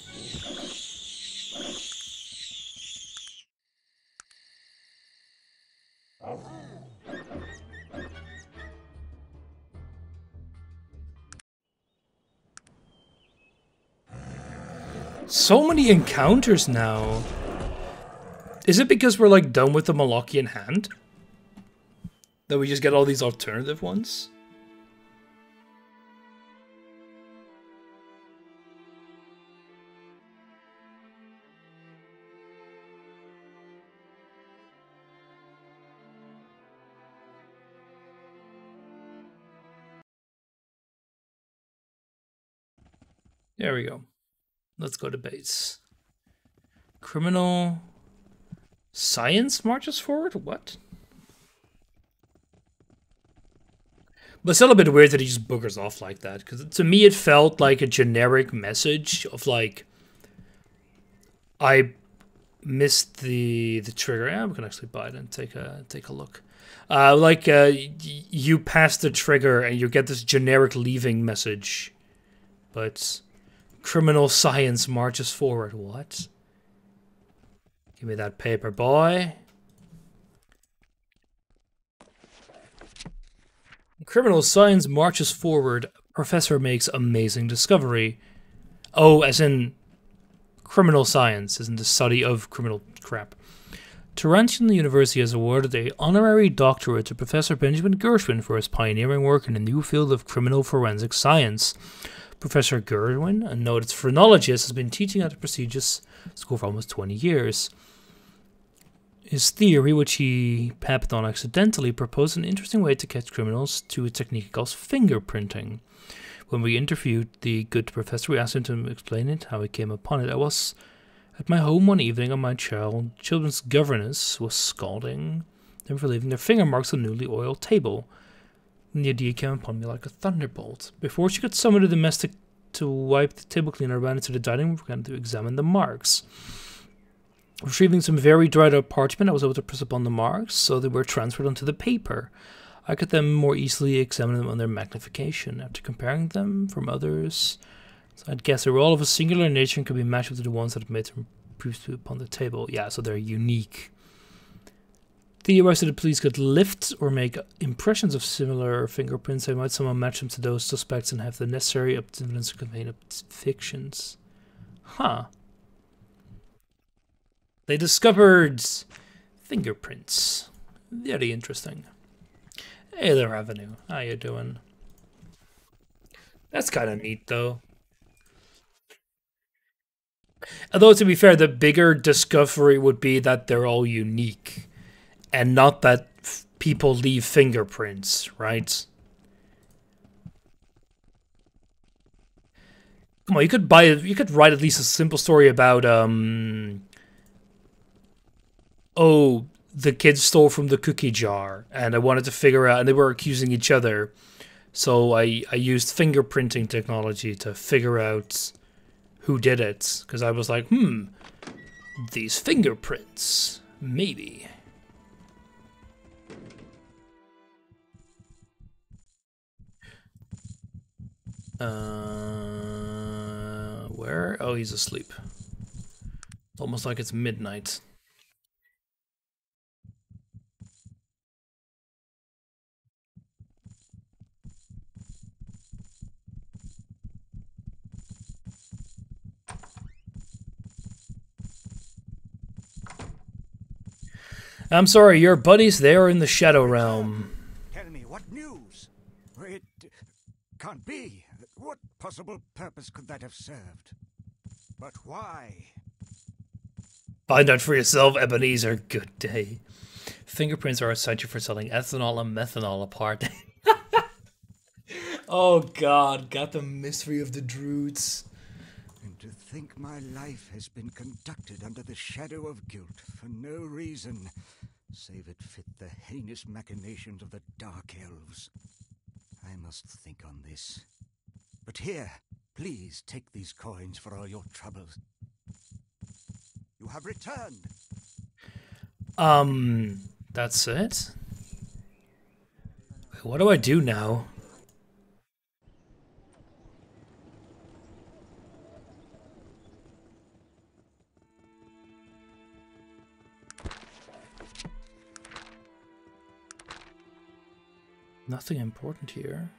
So many encounters now. Is it because we're like done with the Malachian hand? That we just get all these alternative ones? There we go. Let's go to base. Criminal science marches forward? What? But it's still a bit weird that he just boogers off like that. Because to me it felt like a generic message of like, I missed the trigger. Yeah, we can actually buy it and take a look. You pass the trigger and you get this generic leaving message. But criminal science marches forward. What? Give me that paper, boy. Criminal science marches forward. Professor makes amazing discovery. Oh, as in criminal science, as in the study of criminal crap. Tarantian University has awarded an honorary doctorate to Professor Benjamin Gershwin for his pioneering work in a new field of criminal forensic science. Professor Gerwin, a noted phrenologist, has been teaching at the prestigious school for almost 20 years. His theory, which he papped on accidentally, proposed an interesting way to catch criminals through a technique he calls fingerprinting. When we interviewed the good professor, we asked him to explain it, how he came upon it. I was at my home one evening, and my children's governess was scolding them for leaving their finger marks on the newly oiled table. And the idea came upon me like a thunderbolt. Before she could summon the domestic to wipe the table cleaner, I ran into the dining room and began to examine the marks. Retrieving some very dried up parchment, I was able to press upon the marks, so they were transferred onto the paper. I could then more easily examine them under magnification. After comparing them from others, so I'd guess they were all of a singular nature and could be matched with the ones that had made them previously upon the table. Yeah, so they're unique. theorized that the police could lift or make impressions of similar fingerprints. They might somehow match them to those suspects and have the necessary evidence to convey fictions. Huh. They discovered fingerprints. Very interesting. Hey there, Avenue. How you doing? That's kind of neat, though. Although, to be fair, the bigger discovery would be that they're all unique. And not that people leave fingerprints, right? Come on, you could write at least a simple story about, oh, the kids stole from the cookie jar, and I wanted to figure out, and they were accusing each other. So I used fingerprinting technology to figure out who did it, because I was like, these fingerprints, maybe. Where? Oh, he's asleep. Almost like it's midnight. I'm sorry, your buddies there in the Shadow Realm. Tell me, what news? It can't be. What possible purpose could that have served? But why? Find out for yourself, Ebenezer. Good day. Fingerprints are essential for selling ethanol and methanol apart. Oh god, got the mystery of the Druids. And to think my life has been conducted under the shadow of guilt for no reason, save it fit the heinous machinations of the Dark Elves. I must think on this. But here, please take these coins for all your troubles. You have returned. That's it? What do I do now? Nothing important here.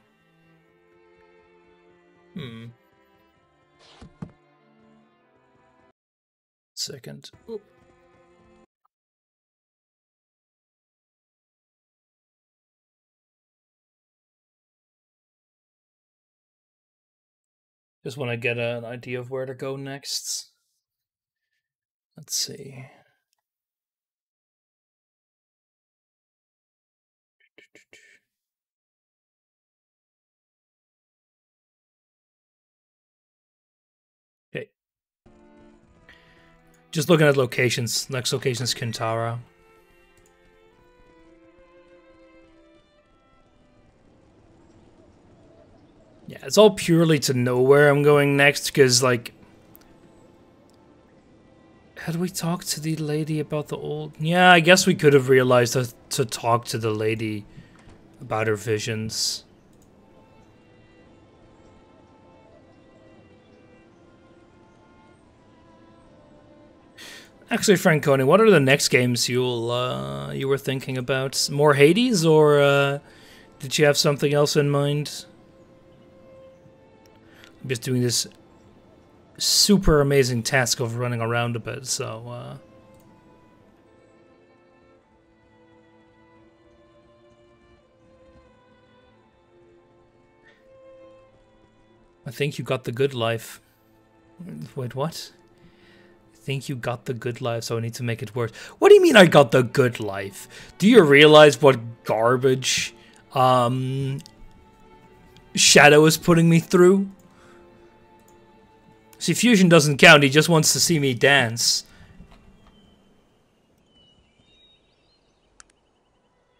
Second. Oop. Just want to get an idea of where to go next. Let's see. Okay. Just looking at locations. Next location is Kintara. Yeah, it's all purely to know where I'm going next, because, like... Had we talked to the lady about the old... Yeah, I guess we could have realized to talk to the lady about her visions. Actually, Franconi, what are the next games you were thinking about? More Hades, or did you have something else in mind? I'm just doing this super amazing task of running around a bit, so... I think you got the good life. Wait, what? I think you got the good life, so I need to make it worse. What do you mean I got the good life? Do you realize what garbage Shadow is putting me through? See, Fusion doesn't count, he just wants to see me dance.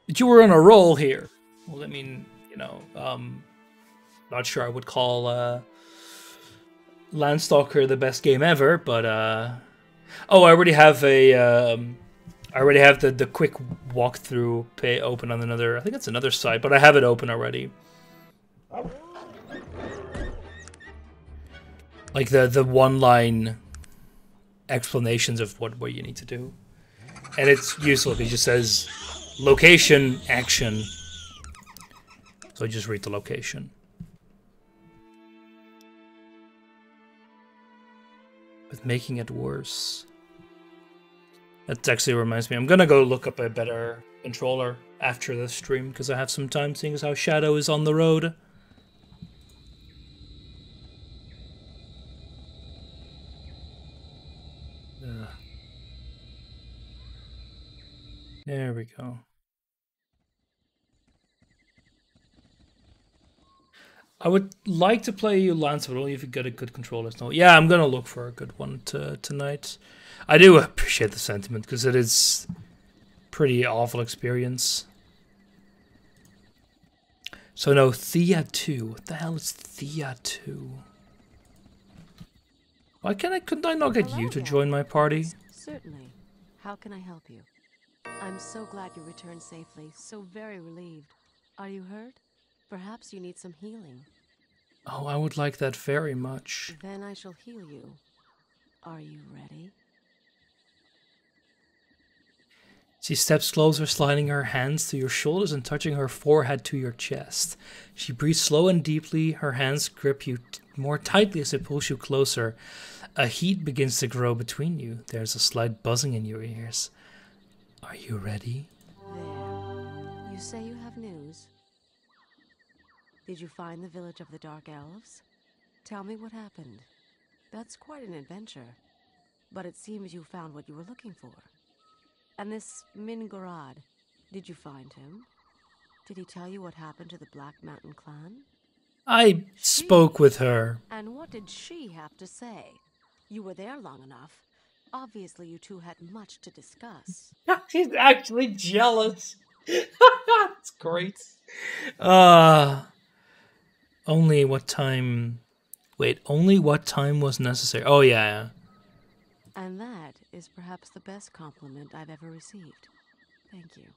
But you were on a roll here. Well, I mean, you know, not sure I would call Landstalker the best game ever, but oh, I already have a I already have the quick walkthrough pay open on another, I think it's another site, but I have it open already. Like the one-line explanations of what you need to do. And it's useful because it just says Location, action. So just read the location. But making it worse. That actually reminds me, I'm gonna go look up a better controller after this stream, because I have some time, seeing as how Shadow is on the road. There we go. I would like to play you Lance, but only if you get a good controller. No, yeah, I'm gonna look for a good one tonight. I do appreciate the sentiment, because it is pretty awful experience. So no, Thea 2. What the hell is Thea 2? Why couldn't I not get you to join my party? Certainly. How can I help you? I'm so glad you returned safely, so very relieved. Are you hurt? Perhaps you need some healing. Oh, I would like that very much. Then I shall heal you. Are you ready? She steps closer, sliding her hands to your shoulders and touching her forehead to your chest. She breathes slow and deeply. Her hands grip you more tightly as they push you closer. A heat begins to grow between you. There's a slight buzzing in your ears. Are you ready? There. You say you have news. Did you find the village of the Dark Elves? Tell me what happened. That's quite an adventure. But it seems you found what you were looking for. And this Mingorad, did you find him? Did he tell you what happened to the Black Mountain clan? I spoke with her. And what did she have to say? You were there long enough. Obviously, you two had much to discuss. She's actually jealous. It's great. Only what time... Wait, only what time was necessary? Oh, yeah. And that is perhaps the best compliment I've ever received. Thank you.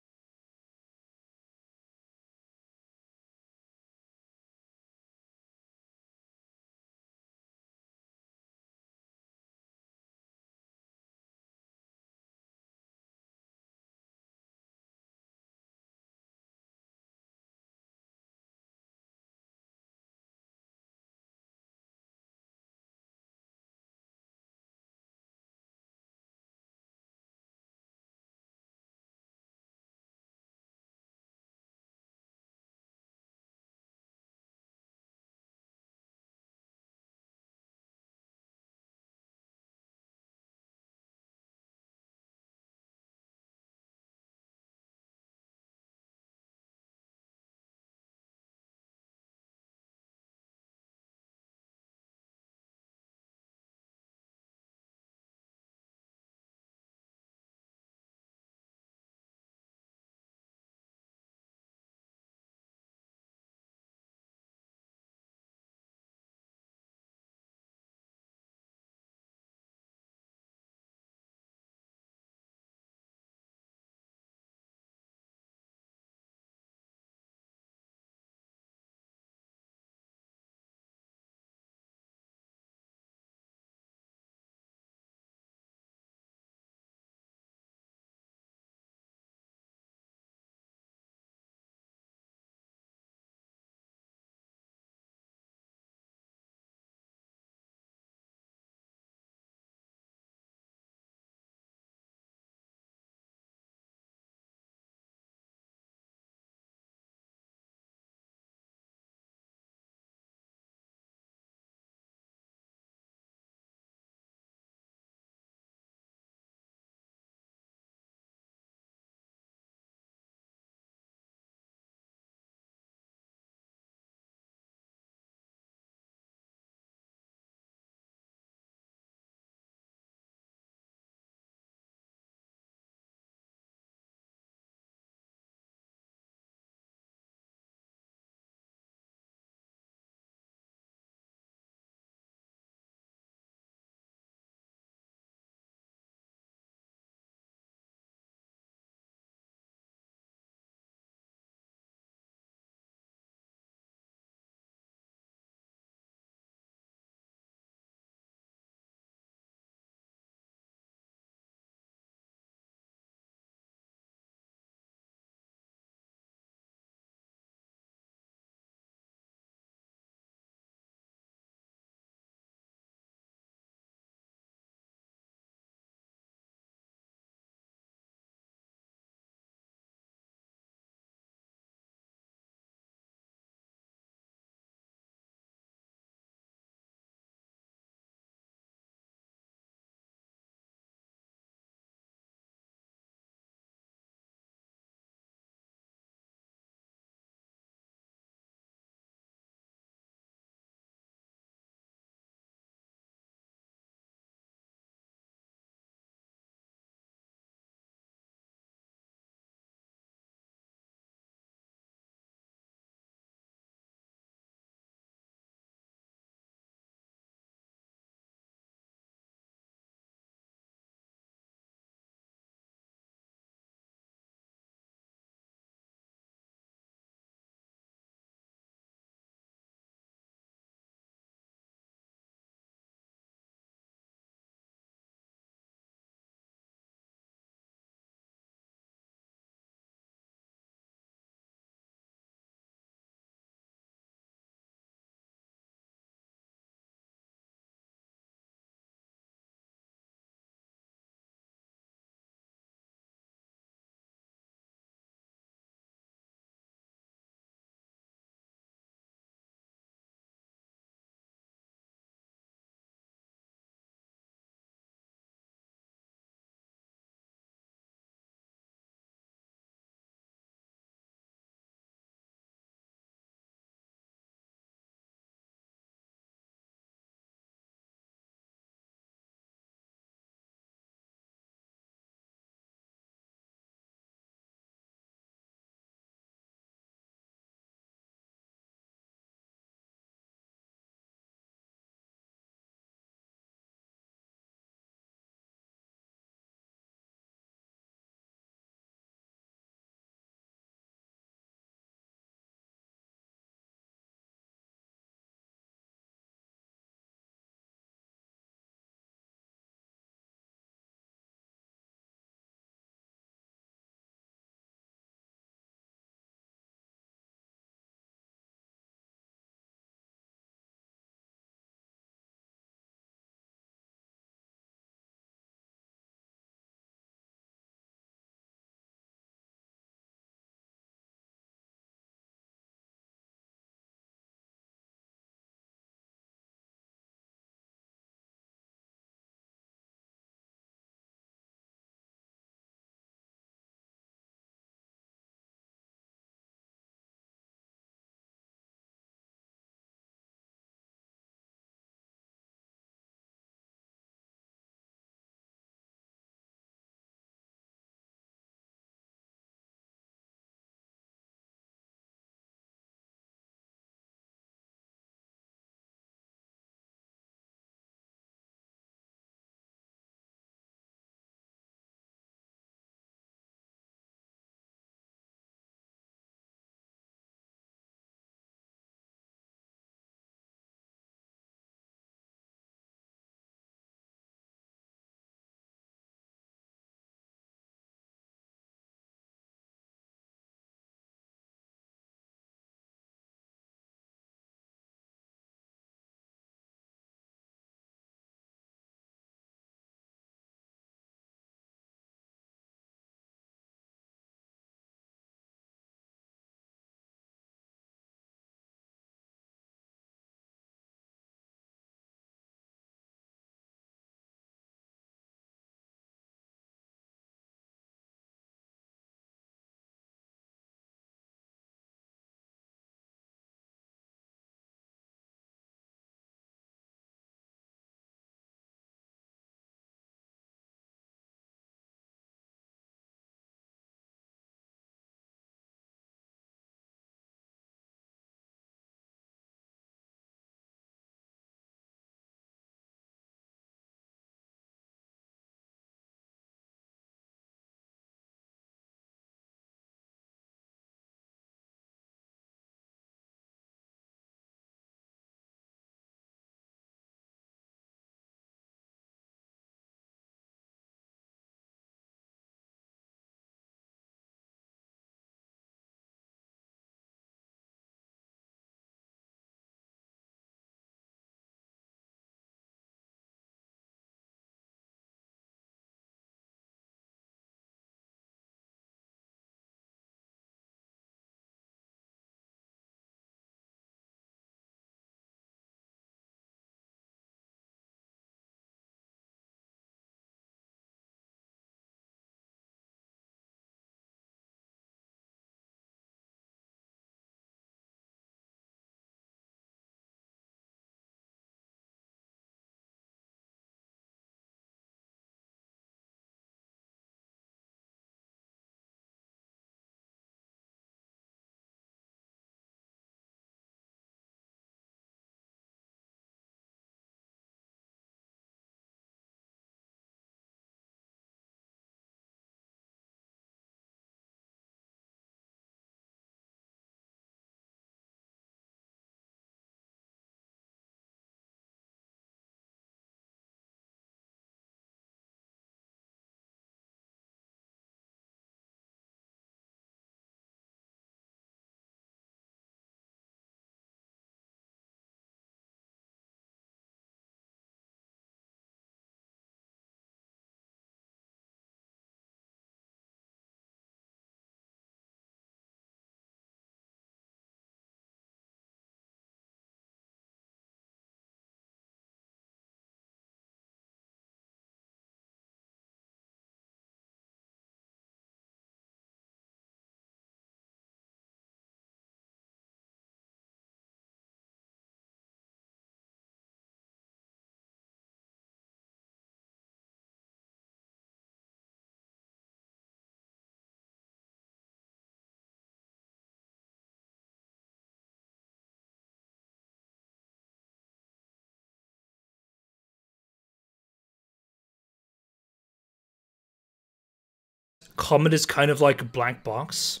Comet is kind of like a blank box,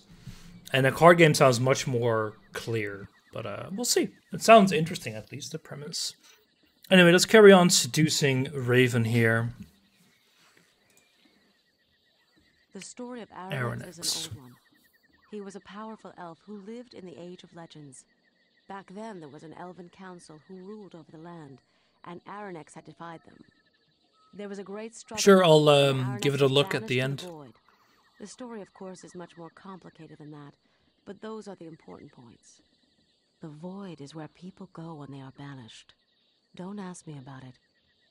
and a card game sounds much more clear. But we'll see. It sounds interesting, at least, the premise. Anyway, let's carry on seducing Raven here. The story of Arcanum. Arcanum is an old one. He was a powerful elf who lived in the Age of Legends. Back then, there was an elven council who ruled over the land, and Arcanex had defied them. There was a great struggle. Sure, I'll give it a look at the end. The story, of course, is much more complicated than that, but those are the important points. The void is where people go when they are banished. Don't ask me about it.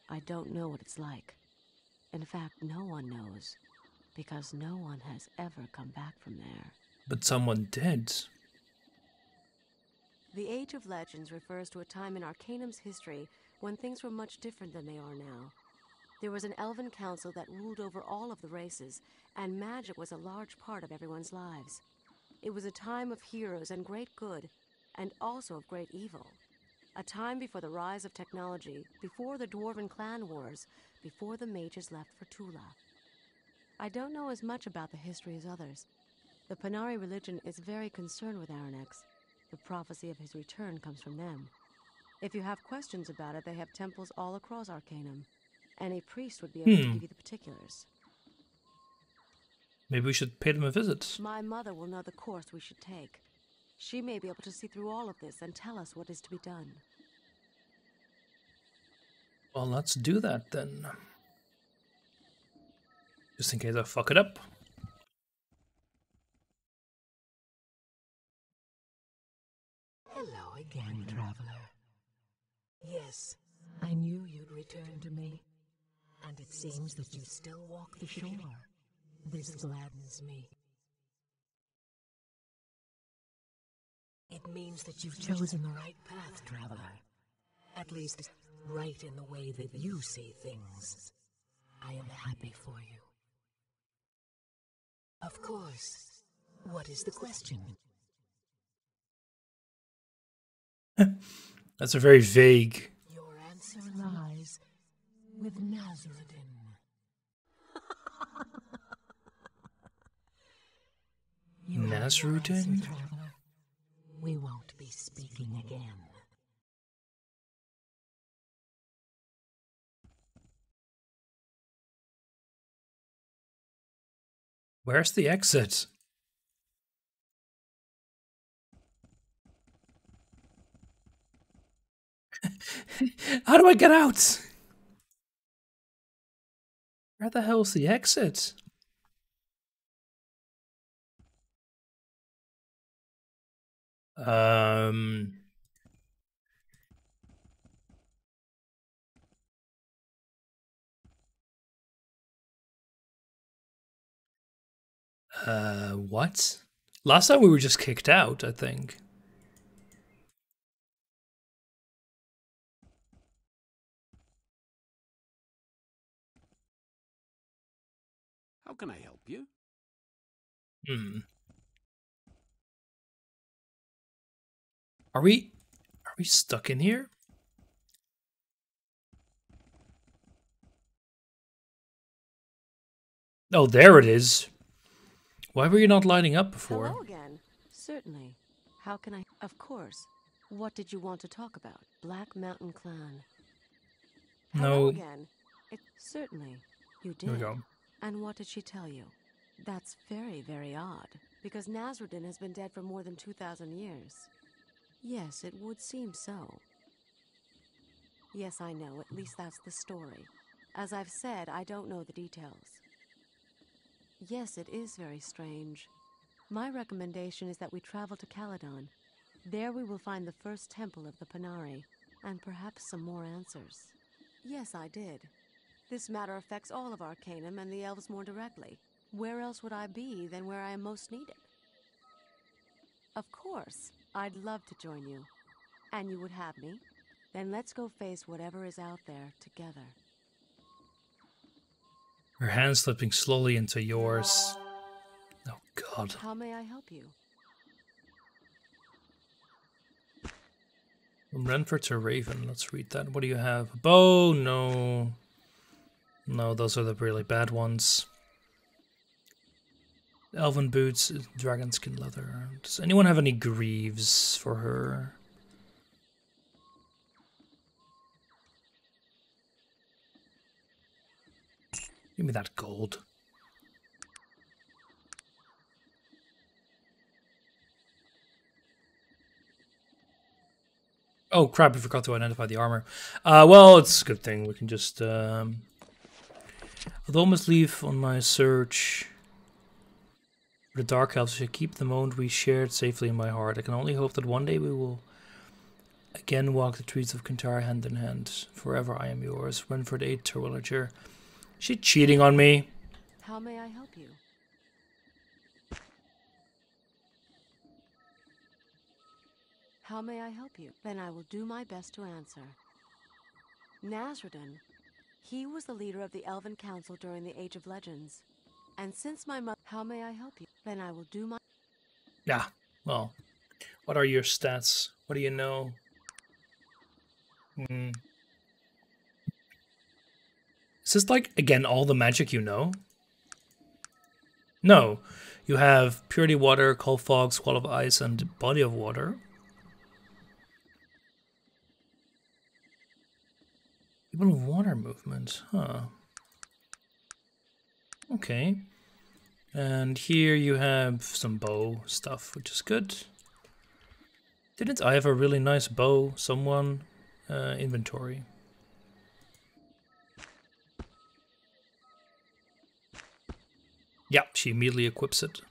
I don't know what it's like. In fact, no one knows, because no one has ever come back from there. But someone did. The Age of Legends refers to a time in Arcanum's history when things were much different than they are now. There was an elven council that ruled over all of the races, and magic was a large part of everyone's lives. It was a time of heroes and great good, and also of great evil. A time before the rise of technology, before the Dwarven clan wars, before the mages left for Tula. I don't know as much about the history as others. The Panari religion is very concerned with Arcanex. The prophecy of his return comes from them. If you have questions about it, they have temples all across Arcanum. Any priest would be able to give you the particulars. Maybe we should pay them a visit. My mother will know the course we should take. She may be able to see through all of this and tell us what is to be done. Well, let's do that then. Just in case I fuck it up. Hello again, traveler. Yes, I knew you'd return to me. And it seems that you still walk the shore. This gladdens me. It means that you've chosen the right path, traveler. At least, right in the way that you see things. I am happy for you. Of course. What is the question? That's a very vague. Your answer lies with Nazruddin. Nazruddin? Traveler. We won't be speaking again. Where's the exit? How do I get out? Where the hell's the exit? What? Last time we were just kicked out, I think. How can I help you? Are we stuck in here? Oh, there it is. Why were you not lining up before? Hello again. Certainly. How can I? Of course. What did you want to talk about? Black Mountain Clan. Hello No. again. Certainly. You did. Here we go. And what did she tell you? That's very, very odd, because Nazruddin has been dead for more than 2,000 years. Yes, it would seem so. Yes, I know. At least that's the story. As I've said, I don't know the details. Yes, it is very strange. My recommendation is that we travel to Caledon. There we will find the first temple of the Panari, and perhaps some more answers. Yes, I did. This matter affects all of Arcanum and the elves more directly. Where else would I be than where I am most needed? Of course, I'd love to join you. And you would have me? Then let's go face whatever is out there together. Her hand slipping slowly into yours. Oh, God. How may I help you? From Renford to Raven. Let's read that. What do you have? A bow? No. No, those are the really bad ones. Elven boots, dragon skin leather. Does anyone have any greaves for her? Give me that gold. Oh crap, I forgot to identify the armor. Well, it's a good thing. We can just... I'll almost leave on my search. The Dark Elves should keep the moment we shared safely in my heart. I can only hope that one day we will again walk the streets of Kintyre hand in hand. Forever I am yours. Renford A. Terwillager. Is she cheating on me? How may I help you? How may I help you? Then I will do my best to answer. Nasreddin. He was the leader of the Elven Council during the Age of Legends. And since my mother... How may I help you? Then I will do my... Yeah, well, what are your stats? What do you know? Is this like, again, all the magic you know? No. You have Purity Water, Cold Fog, Squall of Ice, and Body of Water. People of Water movement, huh. Okay. And here you have some bow stuff, which is good. Didn't I have a really nice bow? Someone? Inventory. Yeah, she immediately equips it.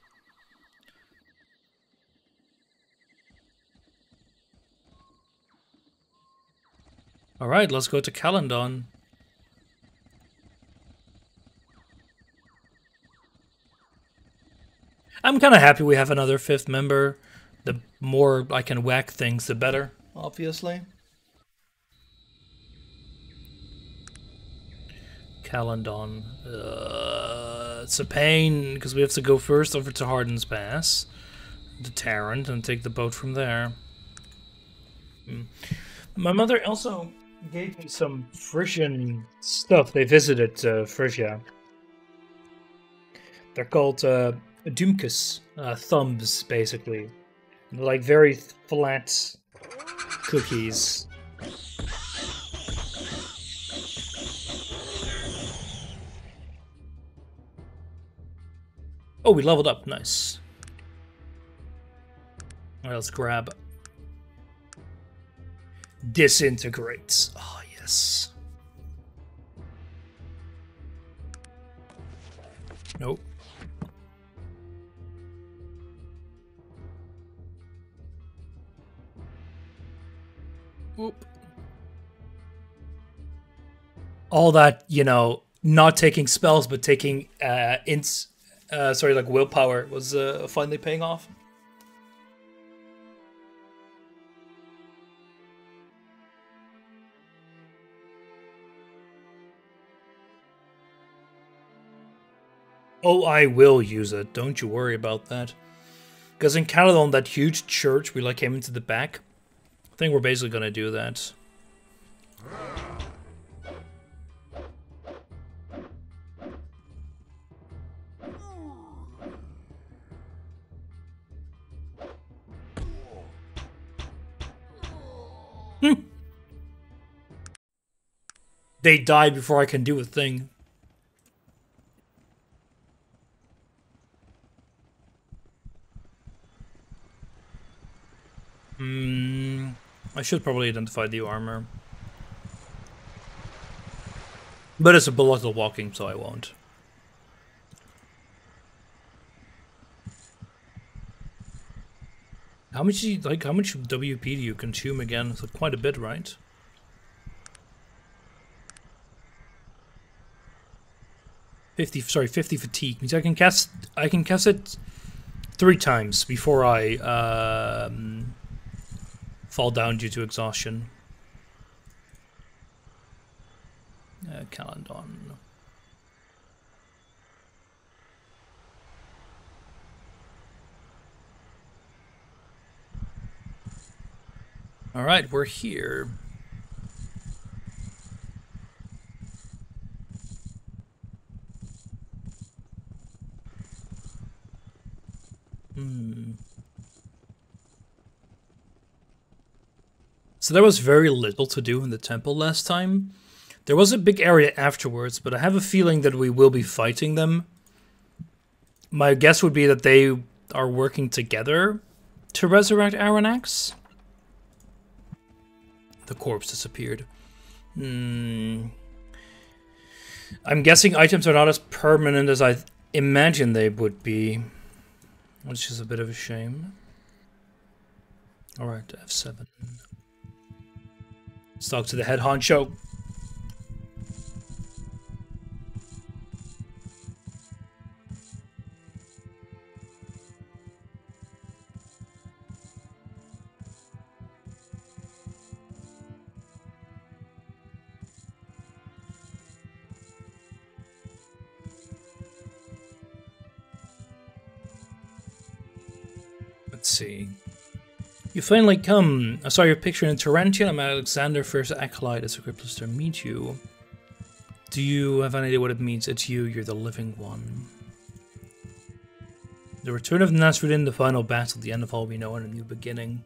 Alright, let's go to Calandon. I'm kind of happy we have another 5th member. The more I can whack things, the better, obviously. Calandon. It's a pain, because we have to go first over to Harden's Pass, to Tarrant, and take the boat from there. My mother also gave me some Frisian stuff. They visited Frisia. They're called Doomkus, thumbs, basically. They're like very flat cookies. Oh, we leveled up. Nice. Alright, let's grab Disintegrates. Oh, yes. Nope. Whoop. All that, you know, not taking spells, but taking like willpower was finally paying off. Oh, I will use it. Don't you worry about that. Because in Caledon, that huge church, we like came into the back. I think we're basically gonna do that. They die before I can do a thing. I should probably identify the armor. But it's a lot of walking, so I won't. How much WP do you consume again? It's quite a bit, right? 50 fatigue. Means I can cast it 3 times before I fall down due to exhaustion. Calandon. Alright, we're here. So there was very little to do in the temple last time. There was a big area afterwards, but I have a feeling that we will be fighting them. My guess would be that they are working together to resurrect Aranax. The corpse disappeared. I'm guessing items are not as permanent as I imagined they would be, which is a bit of a shame. Alright, F7. Let's talk to the head honcho. Let's see. You finally come. I saw your picture in Tarantian. I'm Alexander, first acolyte. It's a great pleasure to meet you. Do you have any idea what it means? It's you. You're the living one. The return of Nasruddin, the final battle, the end of all we know, and a new beginning.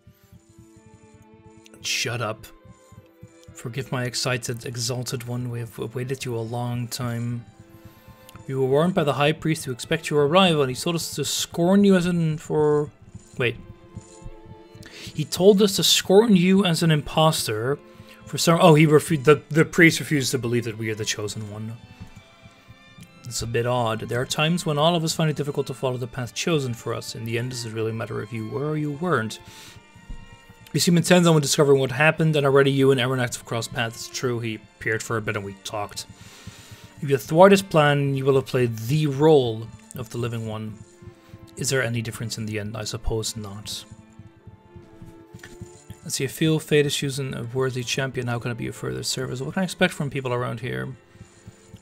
Shut up. Forgive my excited, exalted one. We have awaited you a long time. We were warned by the High Priest to expect your arrival, and he told us to scorn you as in for... Wait. He told us to scorn you as an imposter for some... Oh, the priest refused to believe that we are the chosen one. It's a bit odd. There are times when all of us find it difficult to follow the path chosen for us. In the end, does it really matter if you were or you weren't? You seem intent on discovering what happened, and already you and Aranax have crossed paths. It's true, he appeared for a bit and we talked. If you thwart his plan, you will have played the role of the living one. Is there any difference in the end? I suppose not. Let's see, I feel fate is choosing a worthy champion. How can I be of further service? What can I expect from people around here? You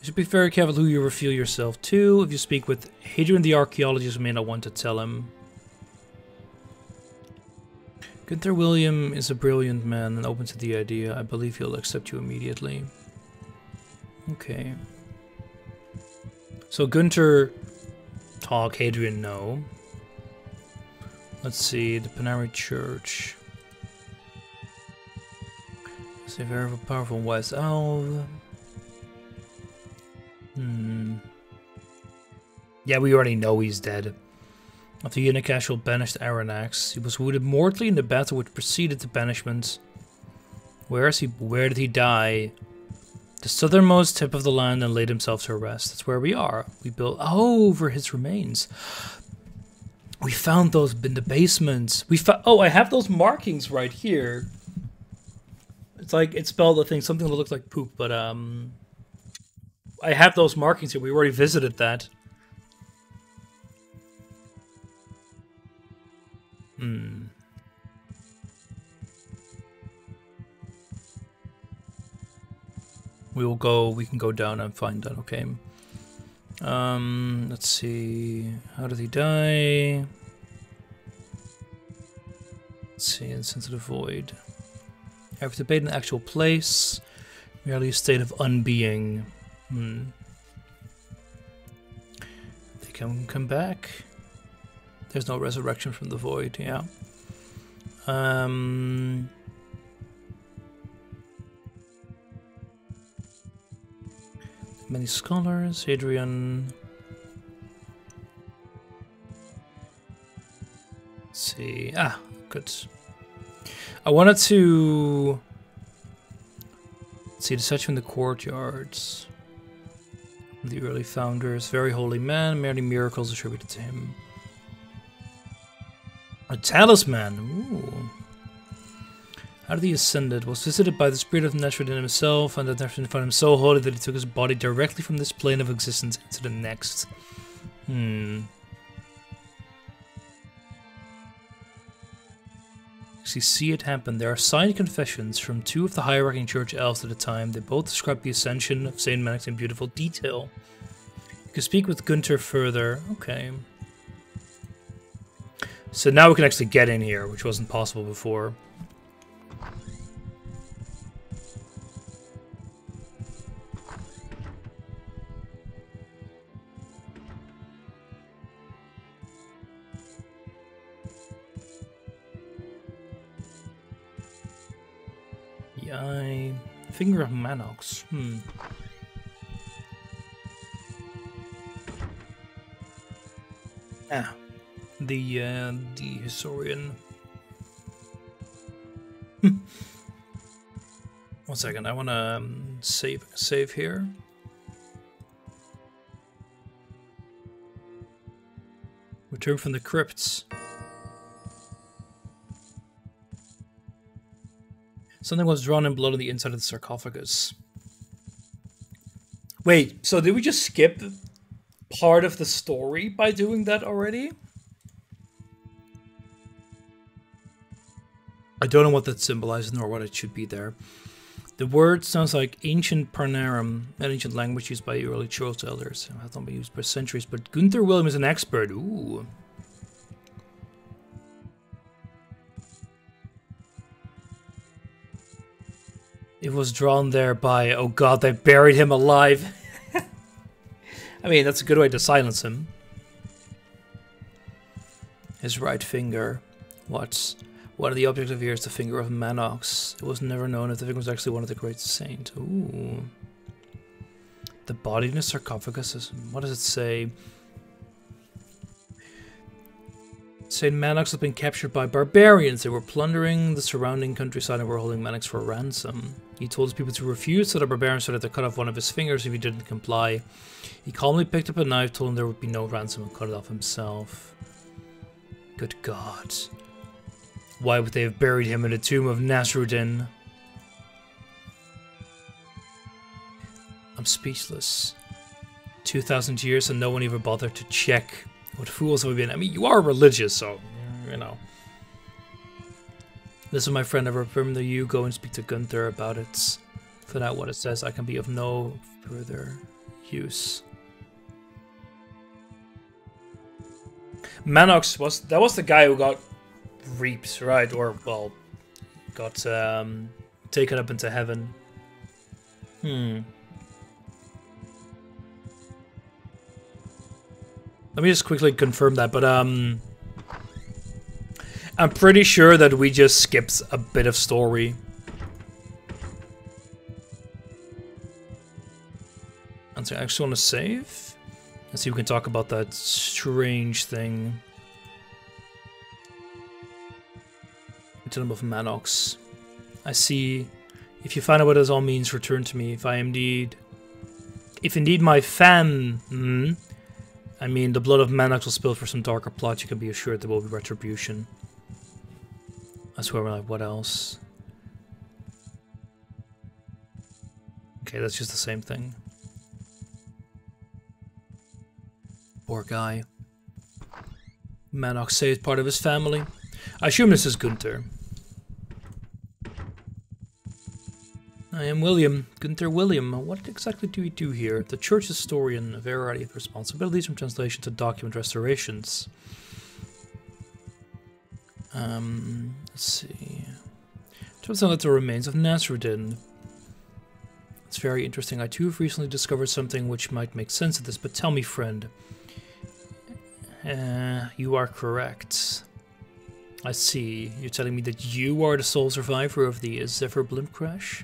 should be very careful who you reveal yourself to. If you speak with Hadrian the archaeologist, you may not want to tell him. Gunther William is a brilliant man and open to the idea. I believe he'll accept you immediately. Okay. So Gunther talk, Hadrian no. Let's see, the Panari Church. It's a very powerful wise elf. Yeah, we already know he's dead. After Unicashel banished Aranax, he was wounded mortally in the battle which preceded the banishment. Where did he die? The southernmost tip of the land, and laid himself to rest. That's where we are. We built over his remains. We found those in the basement. Oh, I have those markings right here. It's like it spelled, I think, something that looks like poop, but I have those markings here. We already visited that. We can go down and find that, okay. Let's see. How did he die? Let's see, into the void. Have to debate an actual place. Merely a state of unbeing. They can come back. There's no resurrection from the void, yeah. Many scholars, Hadrian. Let's see. Ah, good. I wanted to see the statue in the courtyards. The early founders, very holy man, many miracles attributed to him. A talisman. Ooh. How did he ascend it? Was visited by the spirit of Nasruddin himself, and that Nasruddin found him so holy that he took his body directly from this plane of existence into the next. Actually, see it happen. There are signed confessions from two of the high-ranking church elves at the time. They both describe the ascension of Saint Mannix in beautiful detail. You can speak with Gunther further. Okay. So now we can actually get in here, which wasn't possible before. The eye. Finger of Manox. Ah. The historian. 1 second, I wanna save here. Return from the crypts. Something was drawn in blood on the inside of the sarcophagus. Wait, so did we just skip part of the story by doing that already? I don't know what that symbolizes nor what it should be there. The word sounds like ancient Parnarum, an ancient language used by early church elders. It has not been used for centuries, but Gunther William is an expert. Ooh. It was drawn there by, oh god, they buried him alive. I mean, that's a good way to silence him. His right finger. What? One of the objects of here is the finger of Manox. It was never known if the finger was actually one of the great saints. Ooh. The body in the sarcophagus is... What does it say? Saint Manox has been captured by barbarians. They were plundering the surrounding countryside and were holding Manox for ransom. He told his people to refuse, so the barbarians started to cut off one of his fingers if he didn't comply. He calmly picked up a knife, told him there would be no ransom, and cut it off himself. Good God. Why would they have buried him in the tomb of Nasruddin? I'm speechless. 2,000 years and no one even bothered to check. What fools have we been? I mean, you are religious, so, you know. Listen, my friend, I remember you go and speak to Gunther about it. Find out what it says. I can be of no further use. Manox was the guy who got reaped, right? Or, well, got taken up into heaven. Let me just quickly confirm that, but I'm pretty sure that we just skipped a bit of story. And so I actually want to save. Let's see if we can talk about that strange thing. Tomb of Manox. I see. If you find out what this all means, return to me. If indeed my fan, I mean, the blood of Manox will spill for some darker plot, you can be assured there will be retribution. I swear, we're like, what else? Okay, that's just the same thing. Poor guy. Manox saved part of his family. I assume this is Gunther. I am William, Gunther William. What exactly do we do here? The church historian, a variety of responsibilities from translation to document restorations. Let's see. Turns out that the remains of Nasruddin. It's very interesting. I too have recently discovered something which might make sense of this, but tell me, friend. You are correct. I see. You're telling me that you are the sole survivor of the Zephyr blimp crash?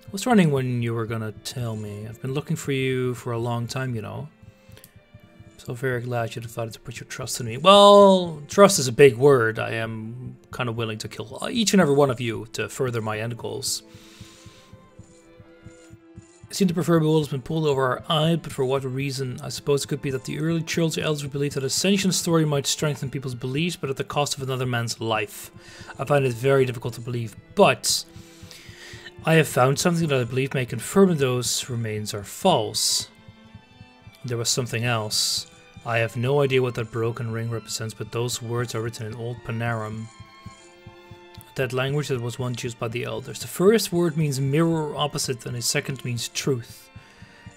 I was wondering when you were gonna tell me. I've been looking for you for a long time, you know. So very glad you decided to put your trust in me. Well, trust is a big word. I am kind of willing to kill each and every one of you to further my end goals. I seem the proverbial has been pulled over our eye, but for what reason? I suppose it could be that the early church elders believed that Ascension story might strengthen people's beliefs, but at the cost of another man's life. I find it very difficult to believe, but I have found something that I believe may confirm those remains are false. There was something else. I have no idea what that broken ring represents, but those words are written in Old Panarum. That language that was once used by the elders. The first word means mirror or opposite, and the second means truth.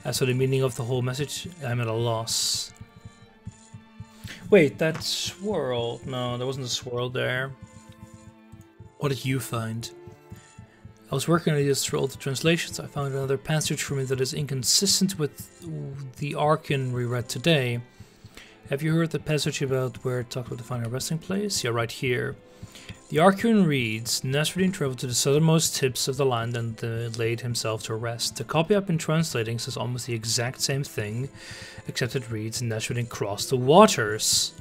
As for the meaning of the whole message, I'm at a loss. Wait, that swirl. No, there wasn't a swirl there. What did you find? I was working on these through all the translations. I found another passage for me that is inconsistent with the Arcanum we read today. Have you heard the passage about where it talks about the final resting place? Yeah, right here. The Arcanum reads, Nasruddin traveled to the southernmost tips of the land and laid himself to rest. The copy I've been translating says almost the exact same thing, except it reads, Nasruddin crossed the waters.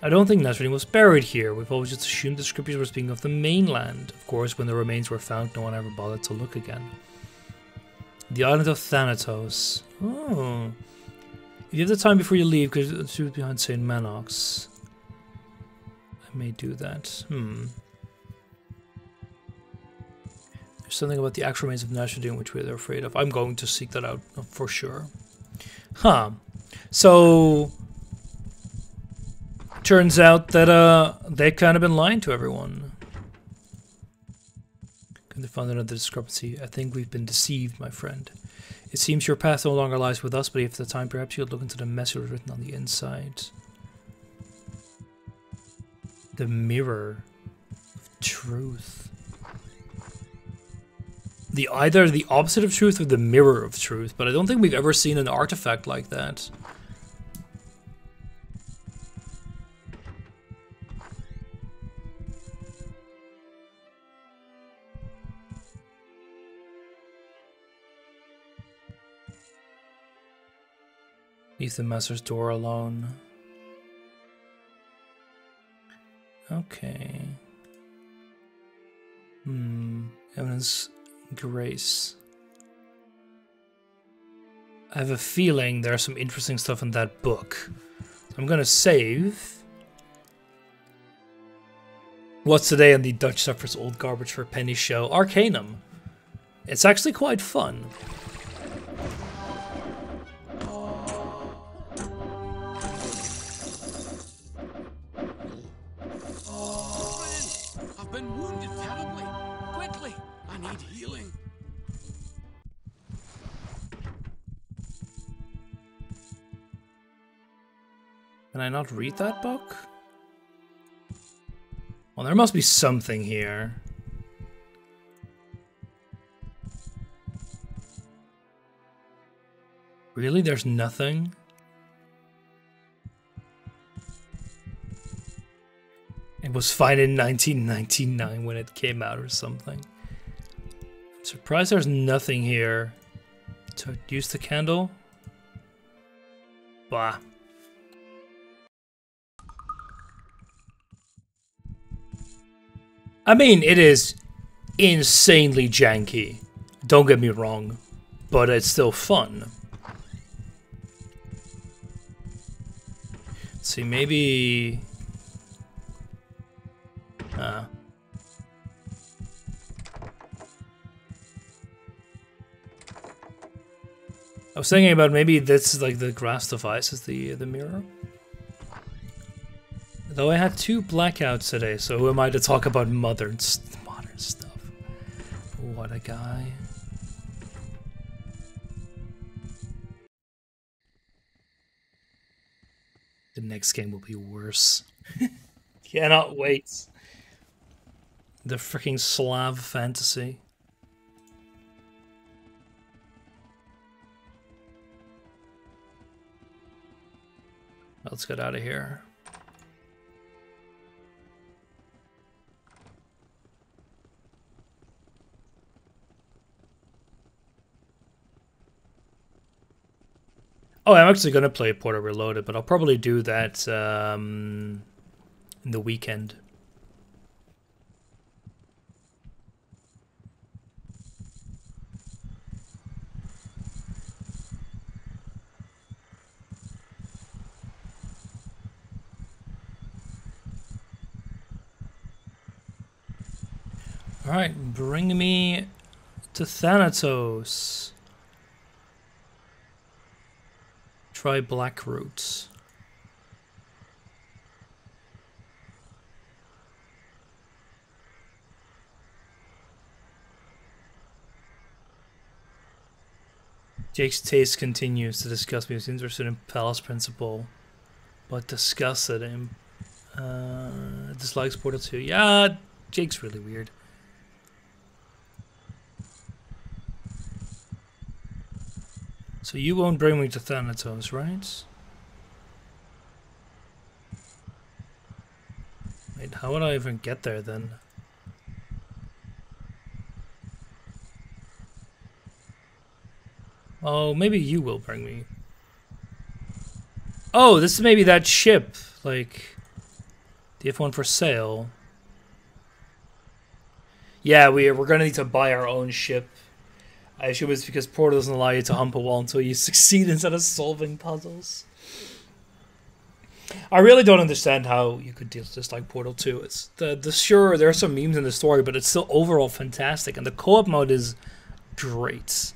I don't think Nasruddin was buried here. We've always just assumed the scriptures were speaking of the mainland. Of course, when the remains were found, no one ever bothered to look again. The island of Thanatos. Oh. If you have the time before you leave, because it's behind St. Manox. I may do that. There's something about the actual remains of Nasruddin which we're afraid of. I'm going to seek that out for sure. Huh. So turns out that they've kind of been lying to everyone. Couldn't have found another discrepancy. I think we've been deceived, my friend. It seems your path no longer lies with us, but if the time perhaps you'll look into the message written on the inside. The mirror of truth. Either the opposite of truth or the mirror of truth, but I don't think we've ever seen an artifact like that. Leave the master's door alone. Okay. Eminence Grace. I have a feeling there's some interesting stuff in that book. So I'm gonna save. What's today on the Dutch Suffers Old Garbage for Penny show? Arcanum. It's actually quite fun. Can I not read that book? Well, there must be something here. Really? There's nothing? It was fine in 1999 when it came out or something. I'm surprised there's nothing here. So use the candle? Bah. I mean, it is insanely janky. Don't get me wrong, but it's still fun. Let's see, maybe... I was thinking about maybe this is like the grass device is the mirror. Though I had 2 blackouts today, so who am I to talk about modern stuff? What a guy. The next game will be worse. Cannot wait. The freaking Slav fantasy. Let's get out of here. Oh, I'm actually going to play Portal Reloaded, but I'll probably do that in the weekend. Alright, bring me to Thanatos. Try black roots. Jake's taste continues to discuss me. He's interested in Palace Principle, but discuss it. Dislikes Portal 2. Yeah, Jake's really weird. So you won't bring me to Thanatos, right? Wait, how would I even get there then? Oh, maybe you will bring me. Oh, this is maybe that ship. Like, do you have one for sale? Yeah, we're gonna need to buy our own ship. I assume it's because Portal doesn't allow you to hump a wall until you succeed instead of solving puzzles. I really don't understand how you could dislike Portal 2. It's the sure there are some memes in the story, but it's still overall fantastic, and the co-op mode is great.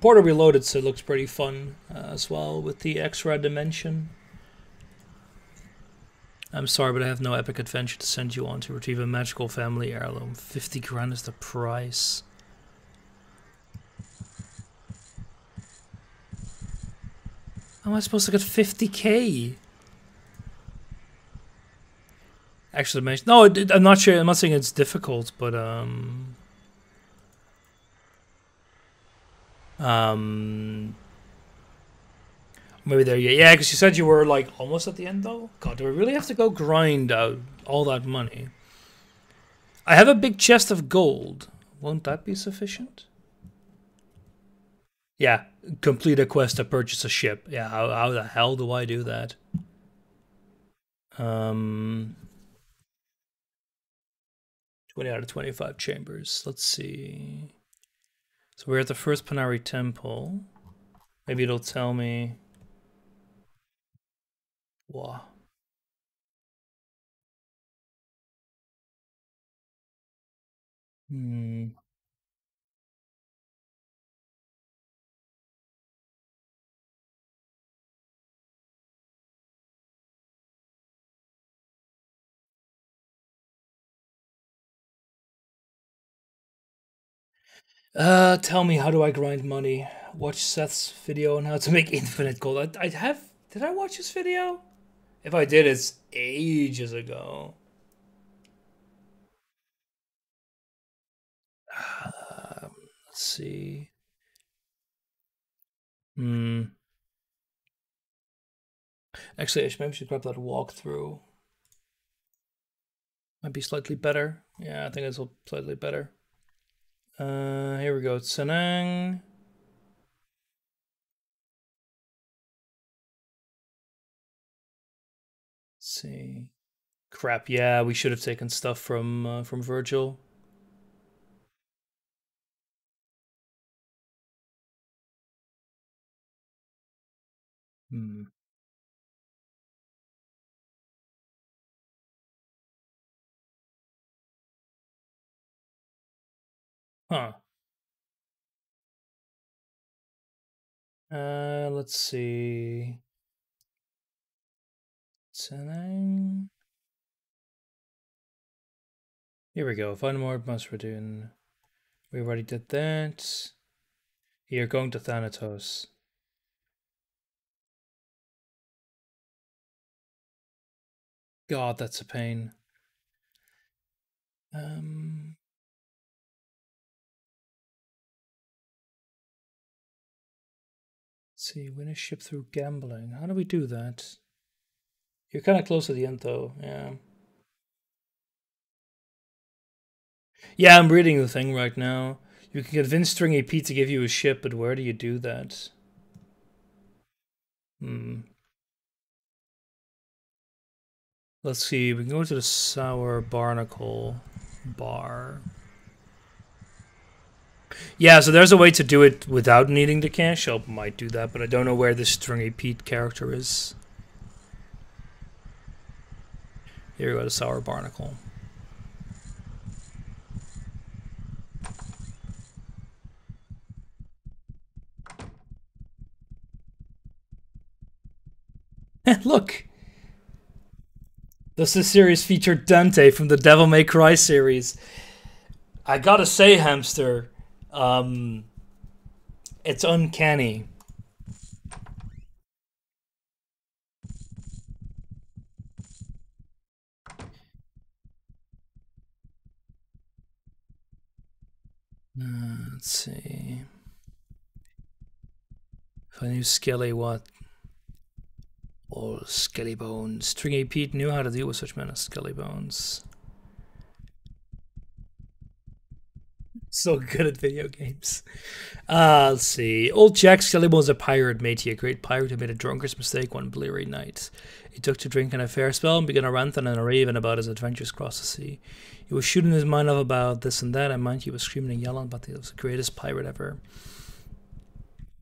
Portal Reloaded so it looks pretty fun as well with the extra dimension. I'm sorry, but I have no epic adventure to send you on to retrieve a magical family heirloom. 50 grand is the price. How am I supposed to get 50k? Actually, no, I'm not sure. I'm not saying it's difficult, but maybe there. Yeah, because you said you were like almost at the end though. God, do we really have to go grind out all that money? I have a big chest of gold. Won't that be sufficient? Yeah, complete a quest to purchase a ship. Yeah, how the hell do I do that? 20 out of 25 chambers. Let's see. So we're at the first Panari Temple. Maybe it'll tell me. Wow. Tell me, how do I grind money? Watch Seth's video on how to make infinite gold. I have. Did I watch his video? If I did, it's ages ago. Let's see. Actually, maybe I should grab that walkthrough. Might be slightly better. Yeah, I think it's slightly better. Here we go. Tsanang. Let's see. Crap. Yeah, we should have taken stuff from Virgil. Huh. Let's see. Tsanang. Here we go. Find more Musradun. We already did that. You're going to Thanatos. God, that's a pain. Let's see, win a ship through gambling. How do we do that? You're kind of close to the end, though. Yeah. Yeah, I'm reading the thing right now. You can convince Stringy Pete to give you a ship, but where do you do that? Let's see. We can go to the Sour Barnacle bar. Yeah, so there's a way to do it without needing the cash. I might do that, but I don't know where this Stringy Pete character is. Here we go, the Sour Barnacle. Look! This series featured Dante from the Devil May Cry series. I gotta say, Hamster, it's uncanny. Let's see. If I knew Skelly what? Oh, Skelly Bones. Stringy Pete knew how to deal with such men as Skelly Bones. So good at video games. Let's see. Old Jack Skelly Bones, a pirate, matey, a great pirate who made a drunkard's mistake one bleary night. He took to drink in a fair spell and began a rant and a raving about his adventures across the sea. He was shooting his mind off about this and that, and mind he was screaming and yelling about he was the greatest pirate ever.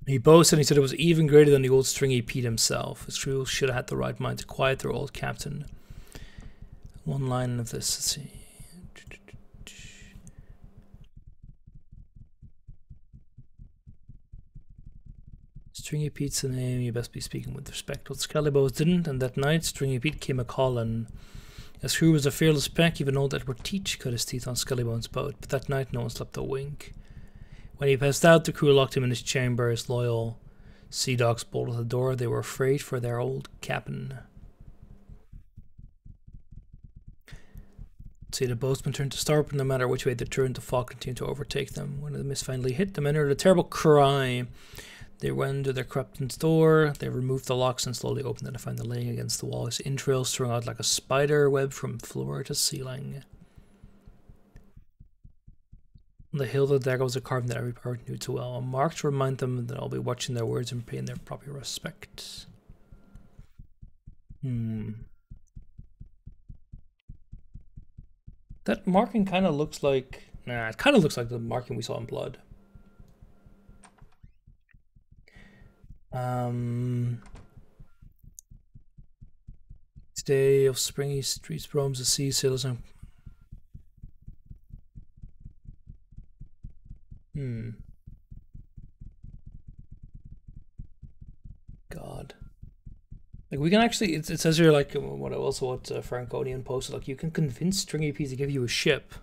He boasted and he said it was even greater than the old Stringy Pete himself. His crew should have had the right mind to quiet their old captain. One line of this, let's see. Stringy Pete's the name, you best be speaking with respect. What Skelly Bones didn't, and that night Stringy Pete came a-calling. His crew was a fearless pack, even old Edward Teach cut his teeth on Skelly Bones' boat, but that night no one slept a wink. When he passed out, the crew locked him in his chamber. His loyal sea dogs bolted the door. They were afraid for their old captain. See, the boatmen turned to starboard, but no matter which way they turned, the fog continued to overtake them. When the mist finally hit, the men heard a terrible cry. They went to their captain's door. They removed the locks and slowly opened it to find them laying against the wall, his entrails strung out like a spider web from floor to ceiling. On the hill, the dagger was a carving that every pirate knew too well, a mark to remind them that I'll be watching their words and paying their proper respect. That marking kind of looks like... Nah, it kind of looks like the marking we saw in Blood. Day of springy streets roams the sea, sailors and... God. Like, we can actually... It says here, like, what Franconian posted, like, you can convince Stringy Pete to give you a ship.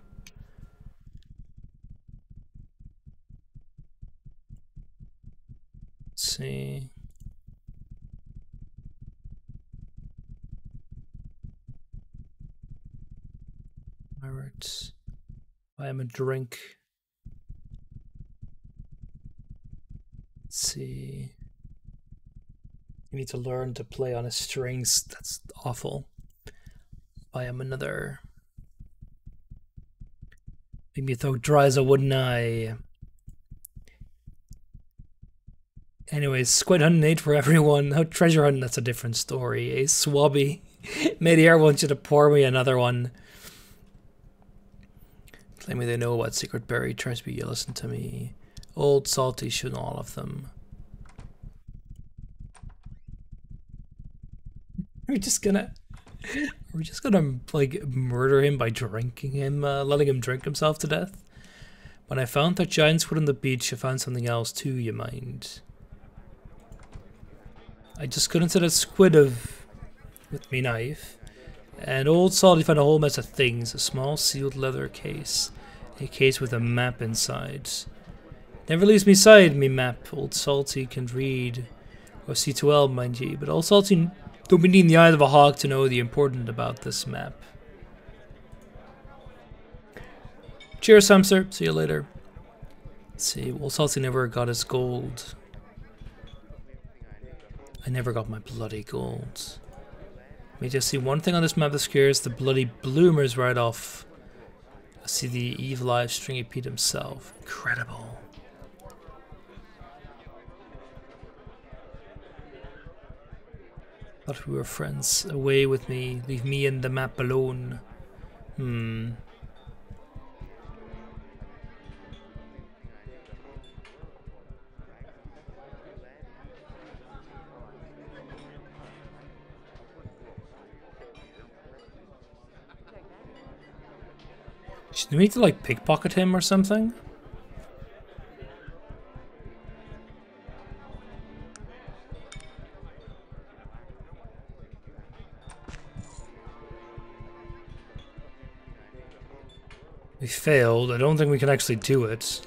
Let's see... Pirates. Buy him a drink. Let's see... You need to learn to play on his strings. That's awful. Buy him another. Make me throw dry as a wooden eye. Anyways, squid hunting ain't for everyone. How treasure hunting, that's a different story. A swabby. Maybe I want you to pour me another one. Claiming they know what secret berry tries to be. You listen to me. Old salty shoot all of them. We're just gonna like murder him by drinking him, letting him drink himself to death. When I found that giant squid on the beach, I found something else too, you mind? I just couldn't set a squid with me knife. And old Salty found a whole mess of things, a small sealed leather case. A case with a map inside. Never leaves me side, me map. Old Salty can read or see too well, mind ye, but old Salty don't be needing the eyes of a hawk to know the important about this map. Cheers, hamster. See you later. Let's see, old Salty never got his gold. I never got my bloody gold. Let me just see one thing on this map that scares the bloody bloomers right off. I see the evil eye of Stringy Pete himself. Incredible. Thought we were friends. Away with me. Leave me and the map alone. Should we need to like pickpocket him or something? We failed. I don't think we can actually do it.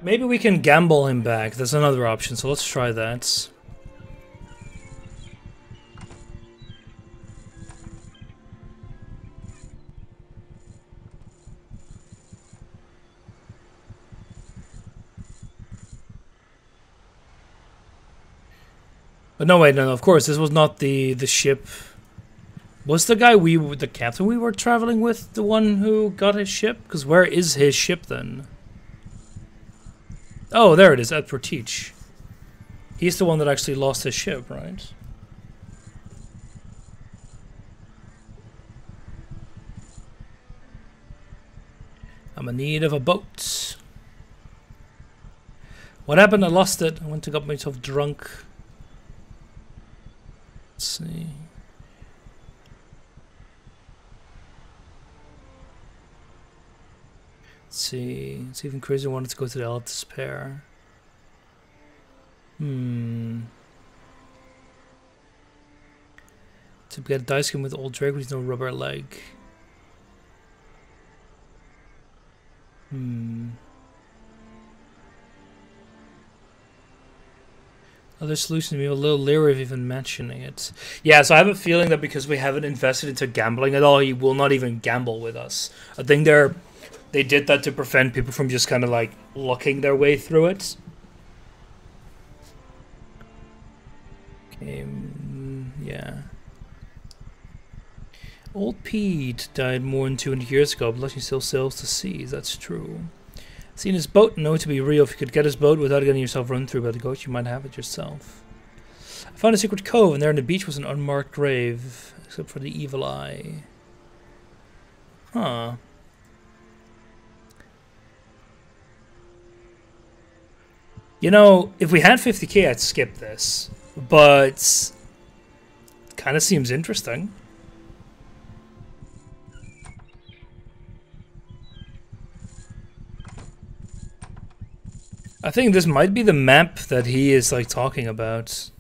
Maybe we can gamble him back. That's another option, so let's try that. But no, wait, no, of course, this was not the ship. Was the guy the captain we were traveling with the one who got his ship? Because where is his ship then? Oh, there it is, at Porteach. He's the one that actually lost his ship, right? I'm in need of a boat. What happened? I lost it. I went and got myself drunk. Let's see. Let's see. It's even crazier. I wanted to go to the Isle of Despair. To get a dice game with old Drake with no rubber leg. Other solution to me a little leery of even mentioning it. Yeah, so I have a feeling that because we haven't invested into gambling at all, he will not even gamble with us. I think they did that to prevent people from just kind of like lucking their way through it. Okay, yeah. Old Pete died more than 200 years ago, but luckily still sails the seas. That's true. Seen his boat, know it to be real. If you could get his boat without getting yourself run through by the goat, you might have it yourself. I found a secret cove, and there on the beach was an unmarked grave, except for the evil eye. Huh. You know, if we had 50k, I'd skip this. But kind of seems interesting. I think this might be the map that he is like talking about.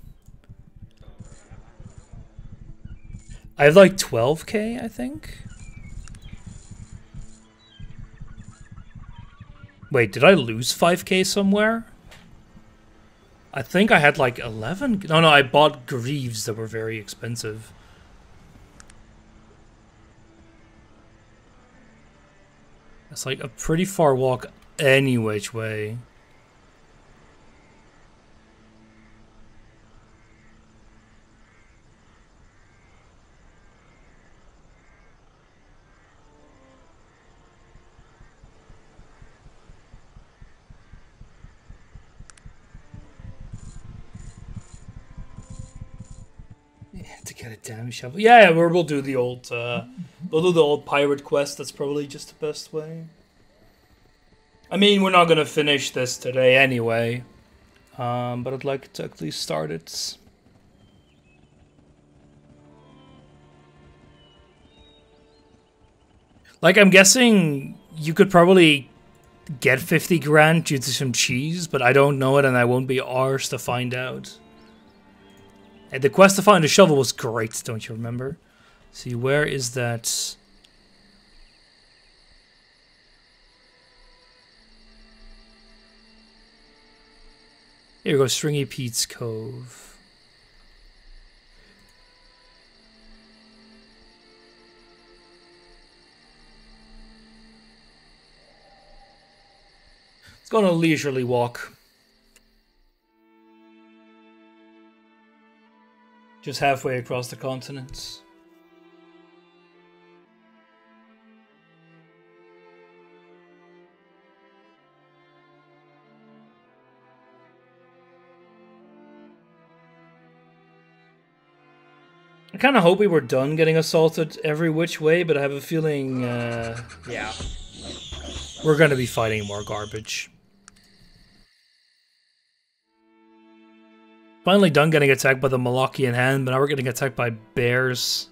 I have like 12k, I think. Wait, did I lose 5k somewhere? I think I had like 11. No, I bought greaves that were very expensive. It's like a pretty far walk any which way. To get a damn shovel. Yeah, we'll do the old pirate quest. That's probably just the best way. I mean, we're not gonna finish this today anyway. But I'd like to at least start it. Like, I'm guessing you could probably get 50 grand due to some cheese, but I don't know it and I won't be arsed to find out. And the quest to find a shovel was great, don't you remember? See, where is that? Here we go, Stringy Pete's Cove. Let's go on a leisurely walk. Just halfway across the continent. I kind of hope we were done getting assaulted every which way, but I have a feeling, yeah, we're going to be fighting more garbage. Finally done getting attacked by the Malachian hand, but now we're getting attacked by bears.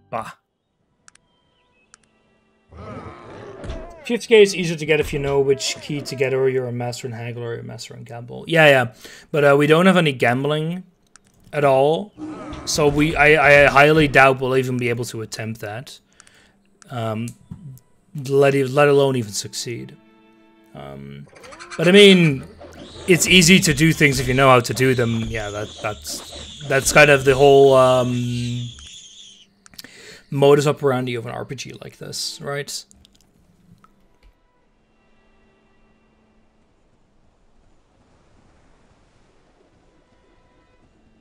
Bah. 50k is easier to get if you know which key to get, or you're a master in haggle or you're a master in gamble. Yeah. But we don't have any gambling at all. So I highly doubt we'll even be able to attempt that. let alone even succeed. But I mean, it's easy to do things if you know how to do them. Yeah, that's kind of the whole modus operandi of an RPG like this, right?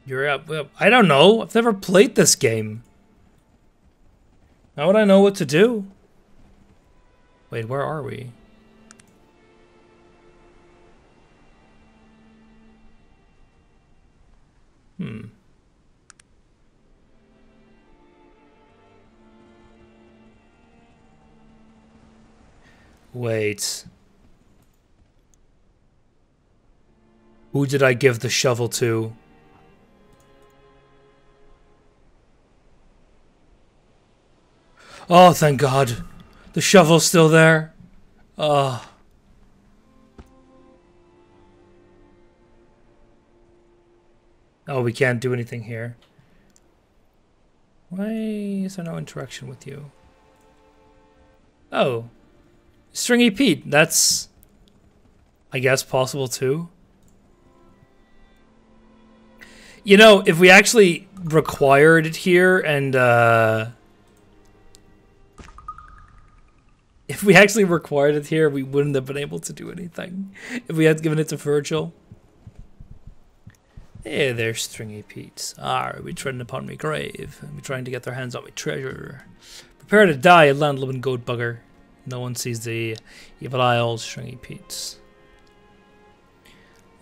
You're up. I don't know. I've never played this game. How would I know what to do? Wait, where are we? Wait. Who did I give the shovel to? Oh, thank God. The shovel's still there. Oh. Oh, we can't do anything here. Why is there no interaction with you? Oh. Stringy Pete. That's, I guess, possible too. You know, if we actually required it here and, if we actually required it here, we wouldn't have been able to do anything. If we had given it to Virgil. Hey there, Stringy Pete. We treading upon me grave. We trying to get their hands on me treasure. Prepare to die, a landlubbing goat bugger. No one sees the evil eye, old Stringy Pete.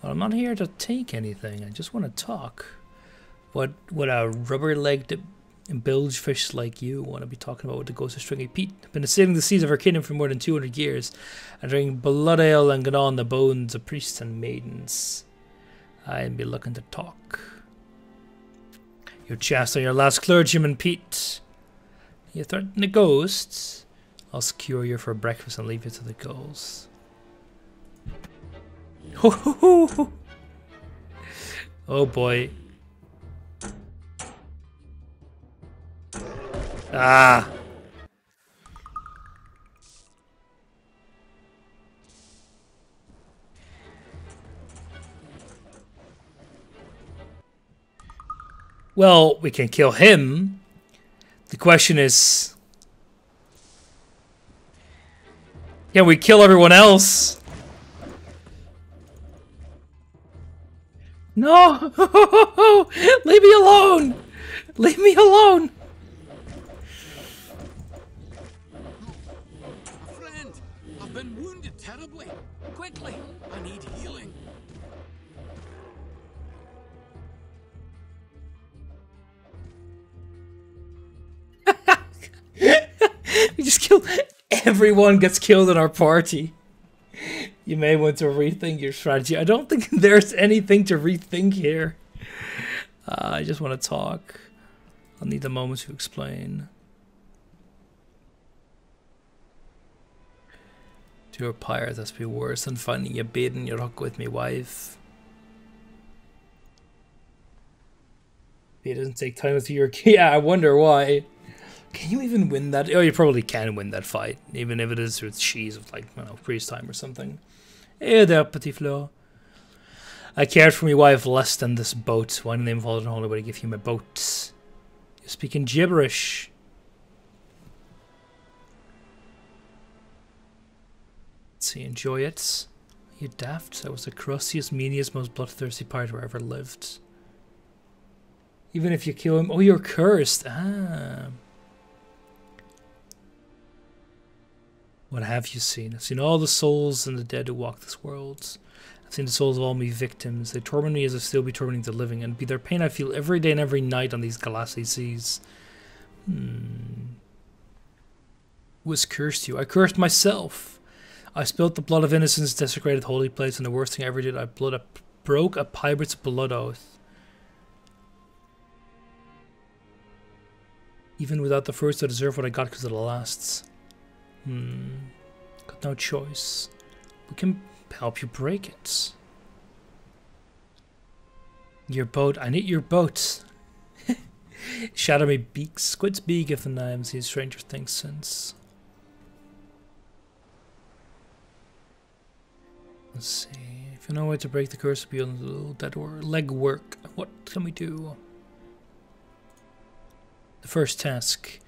Well, I'm not here to take anything. I just want to talk. What would a rubber-legged bilgefish like you want to be talking about with the ghost of Stringy Pete? I've been sailing the seas of Arcanum for more than 200 years, and drinking blood ale and gnawing the bones of priests and maidens. I'd be looking to talk. Your chest on your last clergyman, Pete. You threaten the ghosts. I'll secure you for breakfast and leave you to the ghouls. Oh boy. Ah. Well, we can kill him. The question is, can we kill everyone else? No! Leave me alone! Leave me alone! Friend, I've been wounded terribly. Quickly, I need healing. We just kill everyone gets killed in our party. You may want to rethink your strategy. I don't think there's anything to rethink here. I just want to talk. I'll need a moment to explain. To a pirate, that's be worse than finding a bait in your hook with me wife. It doesn't take time with your key. Yeah, I wonder why. Can you even win that? Oh, you probably can win that fight, even if it is with she's of like, I don't know, freeze time or something. Hey there, petit fleur. I cared for my wife less than this boat. Why didn't they involve in holy way to give you my boat? You're speaking gibberish. Let's see, enjoy it. Are you daft? I was the crustiest, meaniest, most bloodthirsty pirate who ever lived. Even if you kill him, oh, you're cursed. Ah. What have you seen? I've seen all the souls and the dead who walk this world. I've seen the souls of all my victims. They torment me as if still be tormenting the living, and be their pain I feel every day and every night on these glassy seas. Who has cursed you? I cursed myself. I spilled the blood of innocence, desecrated holy place, and the worst thing I ever did, I broke a pirate's blood oath. Even without the first, I deserve what I got because of the lasts. Got no choice. We can help you break it. Your boat. I need your boat. Shadow me beak. Squid's beak if the knives. Seen stranger things since. Let's see. If you know a way to break the curse beyond the little dead leg work, what can we do? The first task.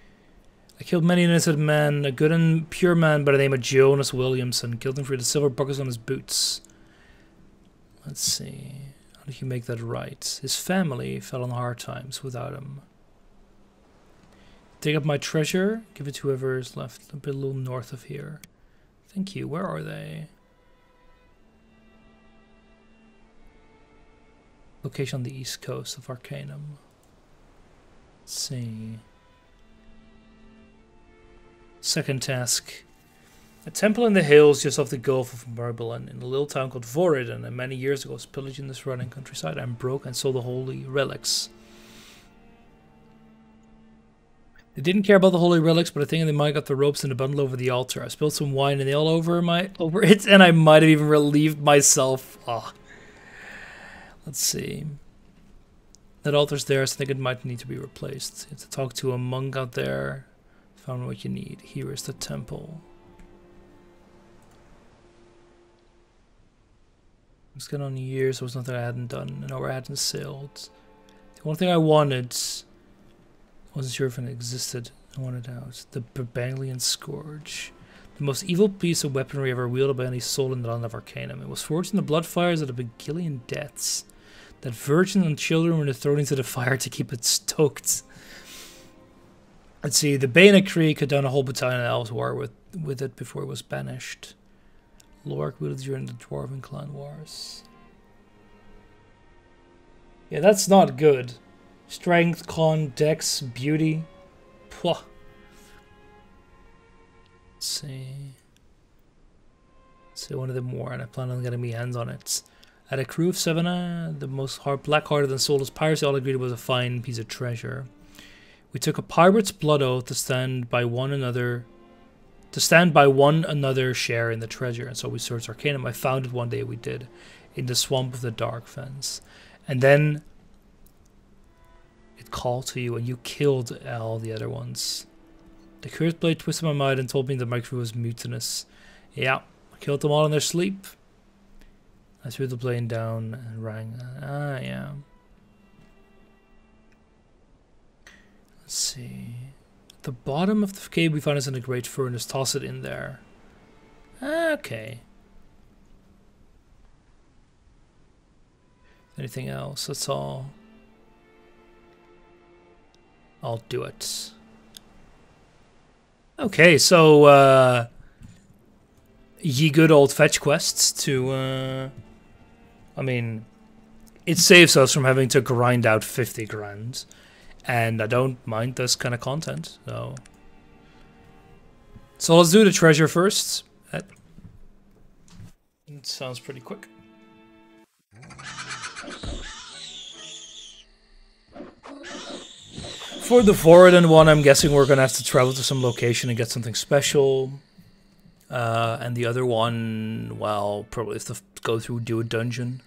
I killed many innocent men, a good and pure man by the name of Jonas Williamson. Killed him for the silver buckles on his boots. Let's see. How did he make that right? His family fell on hard times without him. Dig up my treasure. Give it to whoever is left. A bit a little north of here. Thank you. Where are they? Location on the east coast of Arcanum. Let's see. Second task. A temple in the hills just off the Gulf of Marbleon in a little town called Voridon, and many years ago I was pillaging this running countryside. I'm broke and sold the holy relics. They didn't care about the holy relics, but I think they might have got the ropes and the bundle over the altar. I spilled some wine and they all over it, and I might have even relieved myself. Ah. Let's see. That altar's there, so I think it might need to be replaced. You have to talk to a monk out there. Found what you need. Here is the temple. It's been on years, there was nothing I hadn't done, and over I hadn't sailed. The one thing I wanted, I wasn't sure if it existed, I wanted out. The Burbanglian Scourge. The most evil piece of weaponry ever wielded by any soul in the land of Arcanum. It was forged in the blood fires of the Begillian deaths. That virgins and children were thrown into the fire to keep it stoked. Let's see, the Bayonet Creek had done a whole battalion of elves war with it before it was banished. Lorak wielded during the Dwarven clan wars. Yeah, that's not good. Strength, con, dex, beauty. Pwah. Let's see. Let's see one of them more, and I plan on getting my hands on it. At a crew of 7, the most black-hearted and soulless pirates all agreed it was a fine piece of treasure. We took a pirate's blood oath to stand by one another share in the treasure, and so we searched Arcanum. I found it one day, we did, in the swamp of the Dark Fens. And then it called to you and you killed all the other ones. The cursed blade twisted my mind and told me that my crew was mutinous. Yeah, I killed them all in their sleep. I threw the blade down and rang. Ah, yeah. Let's see. At the bottom of the cave we found us in a great furnace. Toss it in there. Okay. Anything else? That's all. I'll do it. Okay, so ye good old fetch quests to I mean, it saves us from having to grind out 50 grand. And I don't mind this kind of content, so let's do the treasure first. That sounds pretty quick. For the Voridon one, I'm guessing we're gonna have to travel to some location and get something special. And the other one, well, probably have to go through, do a dungeon.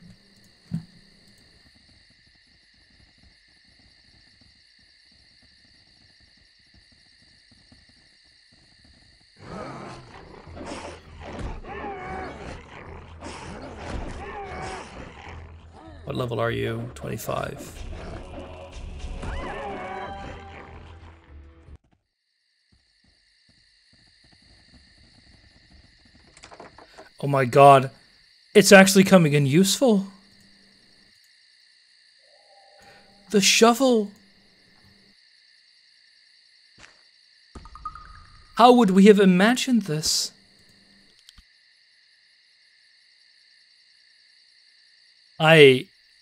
What level are you? 25. Oh my god. It's actually coming in useful. The shovel. How would we have imagined this?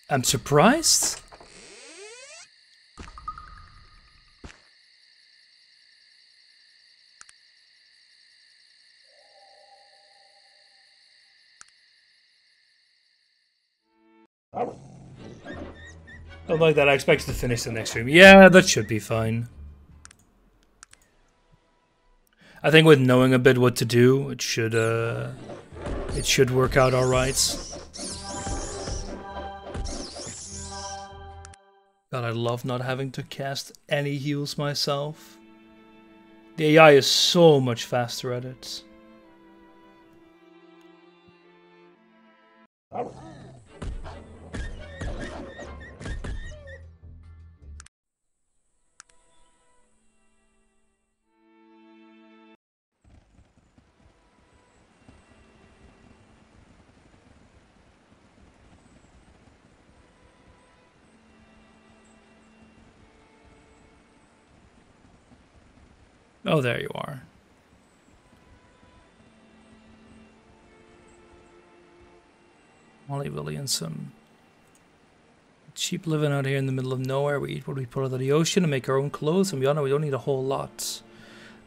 I'm surprised. Don't like that. I expect to finish the next stream. Yeah, that should be fine. I think with knowing a bit what to do, it should work out all right. God, I love not having to cast any heals myself. The AI is so much faster at it. Oh, there you are. Molly Willie and some cheap living out here in the middle of nowhere. We eat what we put out of the ocean and make our own clothes, and we all know we don't need a whole lot.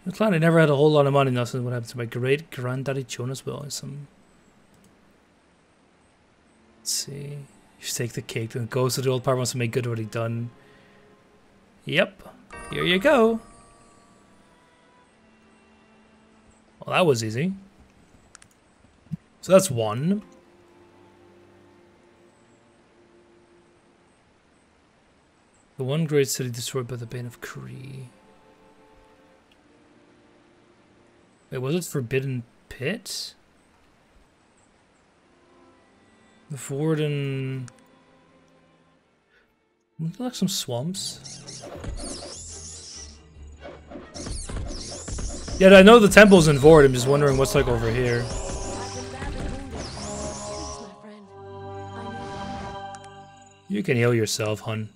I'm glad I never had a whole lot of money. Nothing what happened to my great granddaddy Jonas Will. Some. Let's see. You should take the cake. Then goes to the old part. Wants to make good what he done. Yep. Here you go. Well, that was easy. So that's one. The one great city destroyed by the Bane of Kree. Wait, was it Forbidden Pit? The Vorden... Like some swamps. Yeah, I know the temple's in Vord. I'm just wondering what's like over here. You can heal yourself, hun.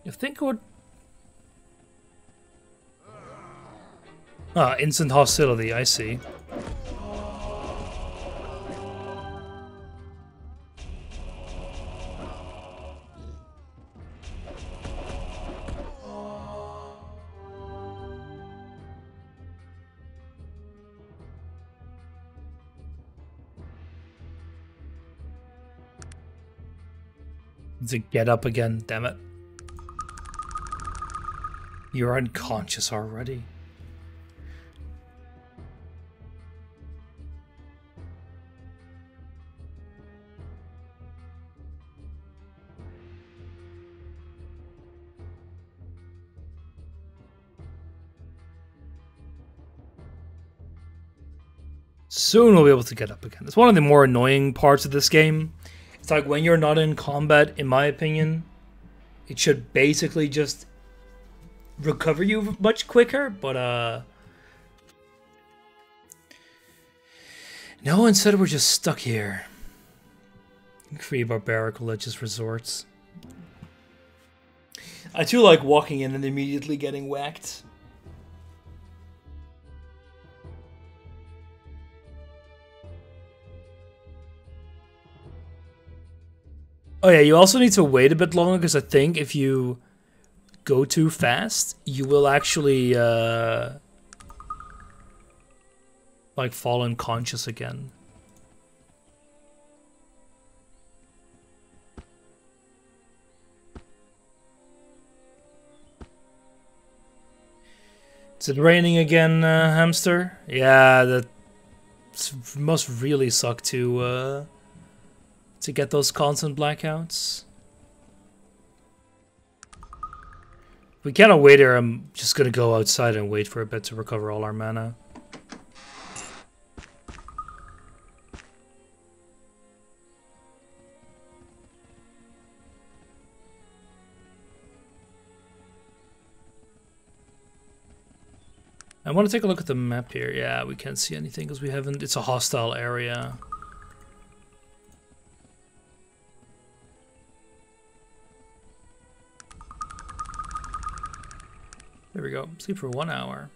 You think it would... Ah, instant hostility, I see. To get up again, damn it. You're unconscious already. Soon we'll be able to get up again. It's one of the more annoying parts of this game. It's like when you're not in combat, in my opinion, it should basically just recover you much quicker, but no, instead we're just stuck here. Free barbaric religious resorts. I too like walking in and immediately getting whacked. Oh yeah, you also need to wait a bit longer because I think if you go too fast, you will actually like fall unconscious again. Is it raining again, hamster? Yeah, that must really suck to get those constant blackouts. We cannot wait here. I'm just gonna go outside and wait for a bit to recover all our mana. I want to take a look at the map here. Yeah, we can't see anything because we haven't... It's a hostile area. There we go. Sleep for 1 hour.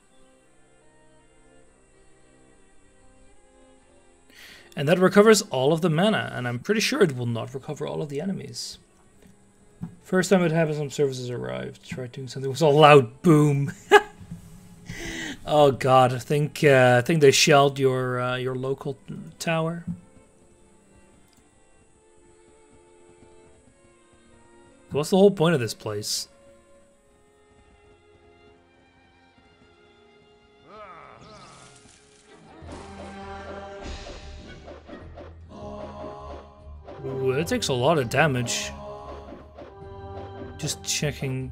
And that recovers all of the mana, and I'm pretty sure it will not recover all of the enemies. First time it happened, some services arrived. Tried doing something. It was a loud boom. Oh god, I think they shelled your local tower. What's the whole point of this place? Ooh, it takes a lot of damage. Just checking.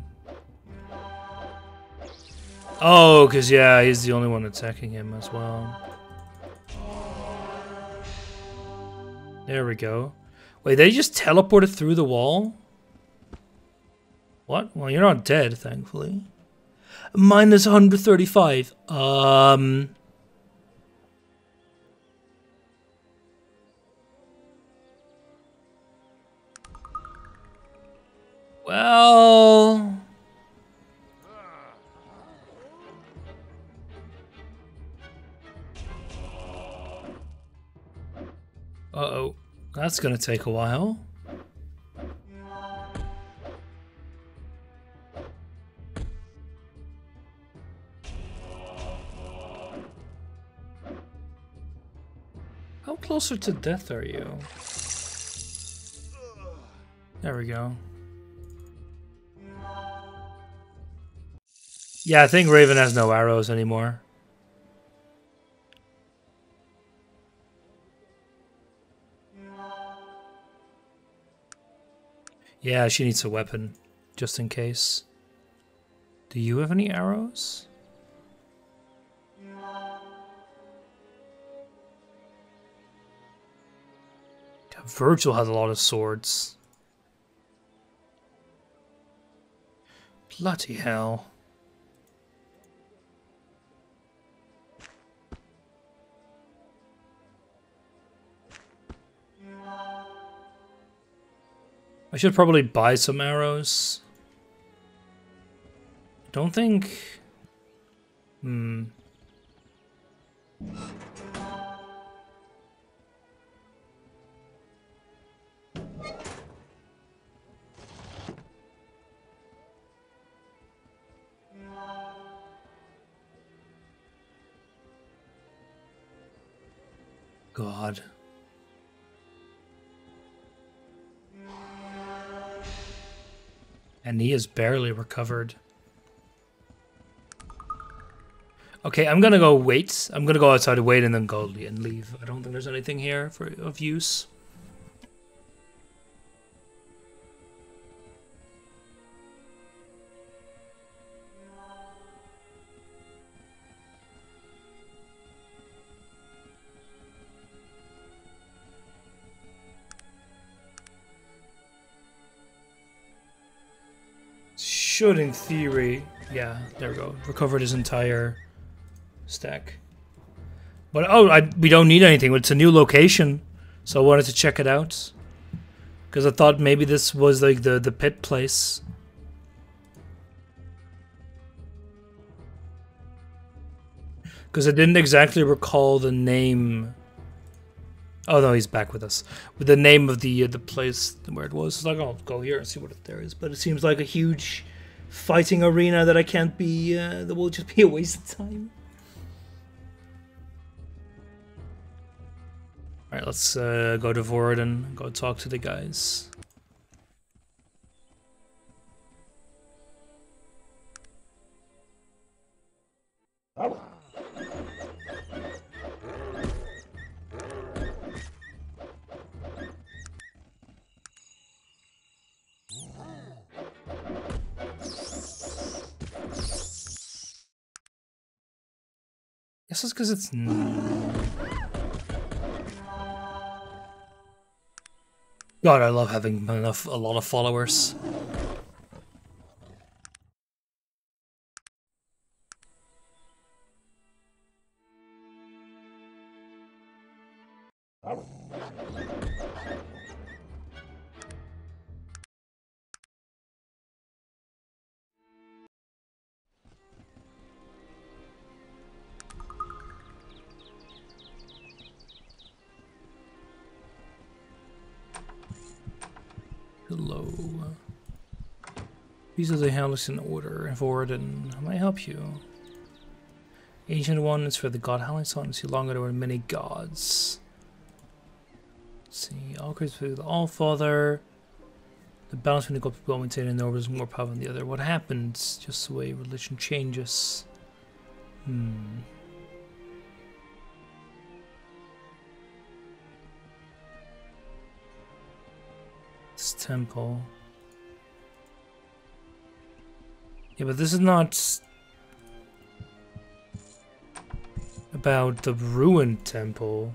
Oh, because yeah, he's the only one attacking him as well. There we go. Wait, they just teleported through the wall? What? Well, you're not dead, thankfully. Minus 135. Well... Uh-oh. That's gonna take a while. How closer to death are you? There we go. Yeah, I think Raven has no arrows anymore. Yeah, she needs a weapon, just in case. Do you have any arrows? God, Virgil has a lot of swords. Bloody hell. I should probably buy some arrows. Don't think... God. And he is barely recovered. Okay, I'm gonna go wait. I'm gonna go outside to wait and then go and leave. I don't think there's anything here of use. Should, in theory, yeah, there we go. Recovered his entire stack. But oh, we don't need anything. It's a new location, so I wanted to check it out because I thought maybe this was like the pit place. Because I didn't exactly recall the name. Oh no, he's back with us. With the name of the place where it was. It's like, I'll go here and see what there is. But it seems like a huge fighting arena that I can't be. That will just be a waste of time. All right, let's go to Vord and go talk to the guys. Guess it's because it's. God, I love having a lot of followers. Hello. These are the helmets in order. Forward, and how may I help you? Ancient one is for the god Halison. See longer there were many gods. Let's see. All creatures for the All-Father. The balance between the god people maintained in the order is more powerful than the other. What happens? Just the way religion changes. temple. Yeah, but this is not about the ruined temple.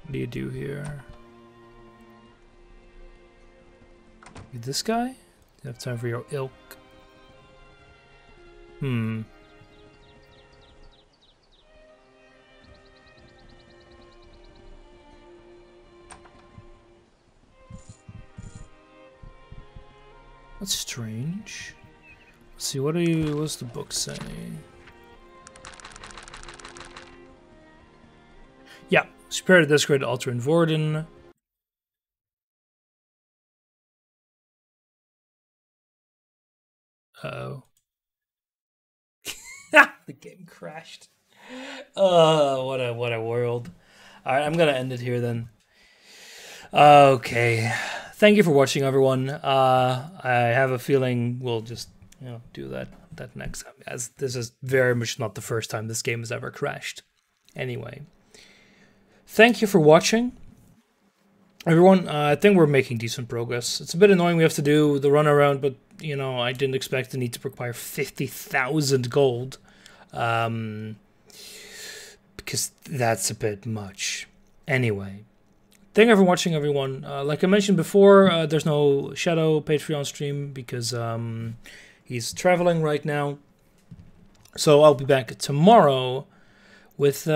What do you do here? You this guy? You have time for your ilk. Hmm. That's strange. Let's see, what's the book say? Yeah, prepare to desecrate the altar in Vorden. Uh-oh. The game crashed. What a world. Alright, I'm gonna end it here then. Okay. Thank you for watching, everyone. I have a feeling we'll just, do that next time, as this is very much not the first time this game has ever crashed. Anyway. Thank you for watching. Everyone, I think we're making decent progress. It's a bit annoying we have to do the runaround, but, I didn't expect the need to require 50,000 gold. Because that's a bit much. Anyway. Thank you for watching, everyone. Like I mentioned before, there's no Shadow Patreon stream because he's traveling right now. So I'll be back tomorrow with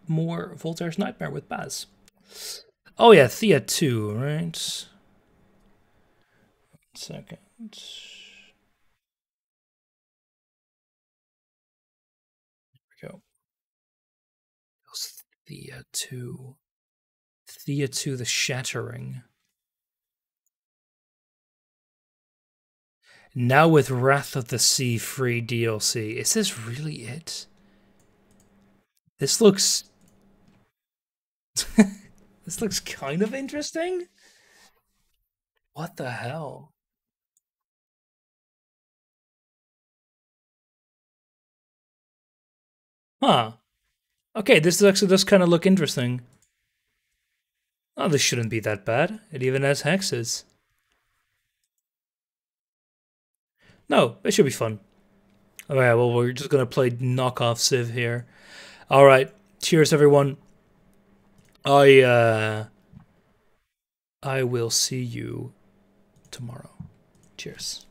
more Voltaire's Nightmare with Baz. Oh yeah, Thea 2, right? 1 second. There we go. Thea 2. Thea 2, The Shattering. Now with Wrath of the Sea free DLC. Is this really it? This looks... this looks kind of interesting. What the hell? Huh. Okay, this actually does kind of look interesting. Oh, this shouldn't be that bad. It even has hexes. No, it should be fun. Alright, well, we're just gonna play knockoff Civ here. Alright, cheers, everyone. I will see you tomorrow. Cheers.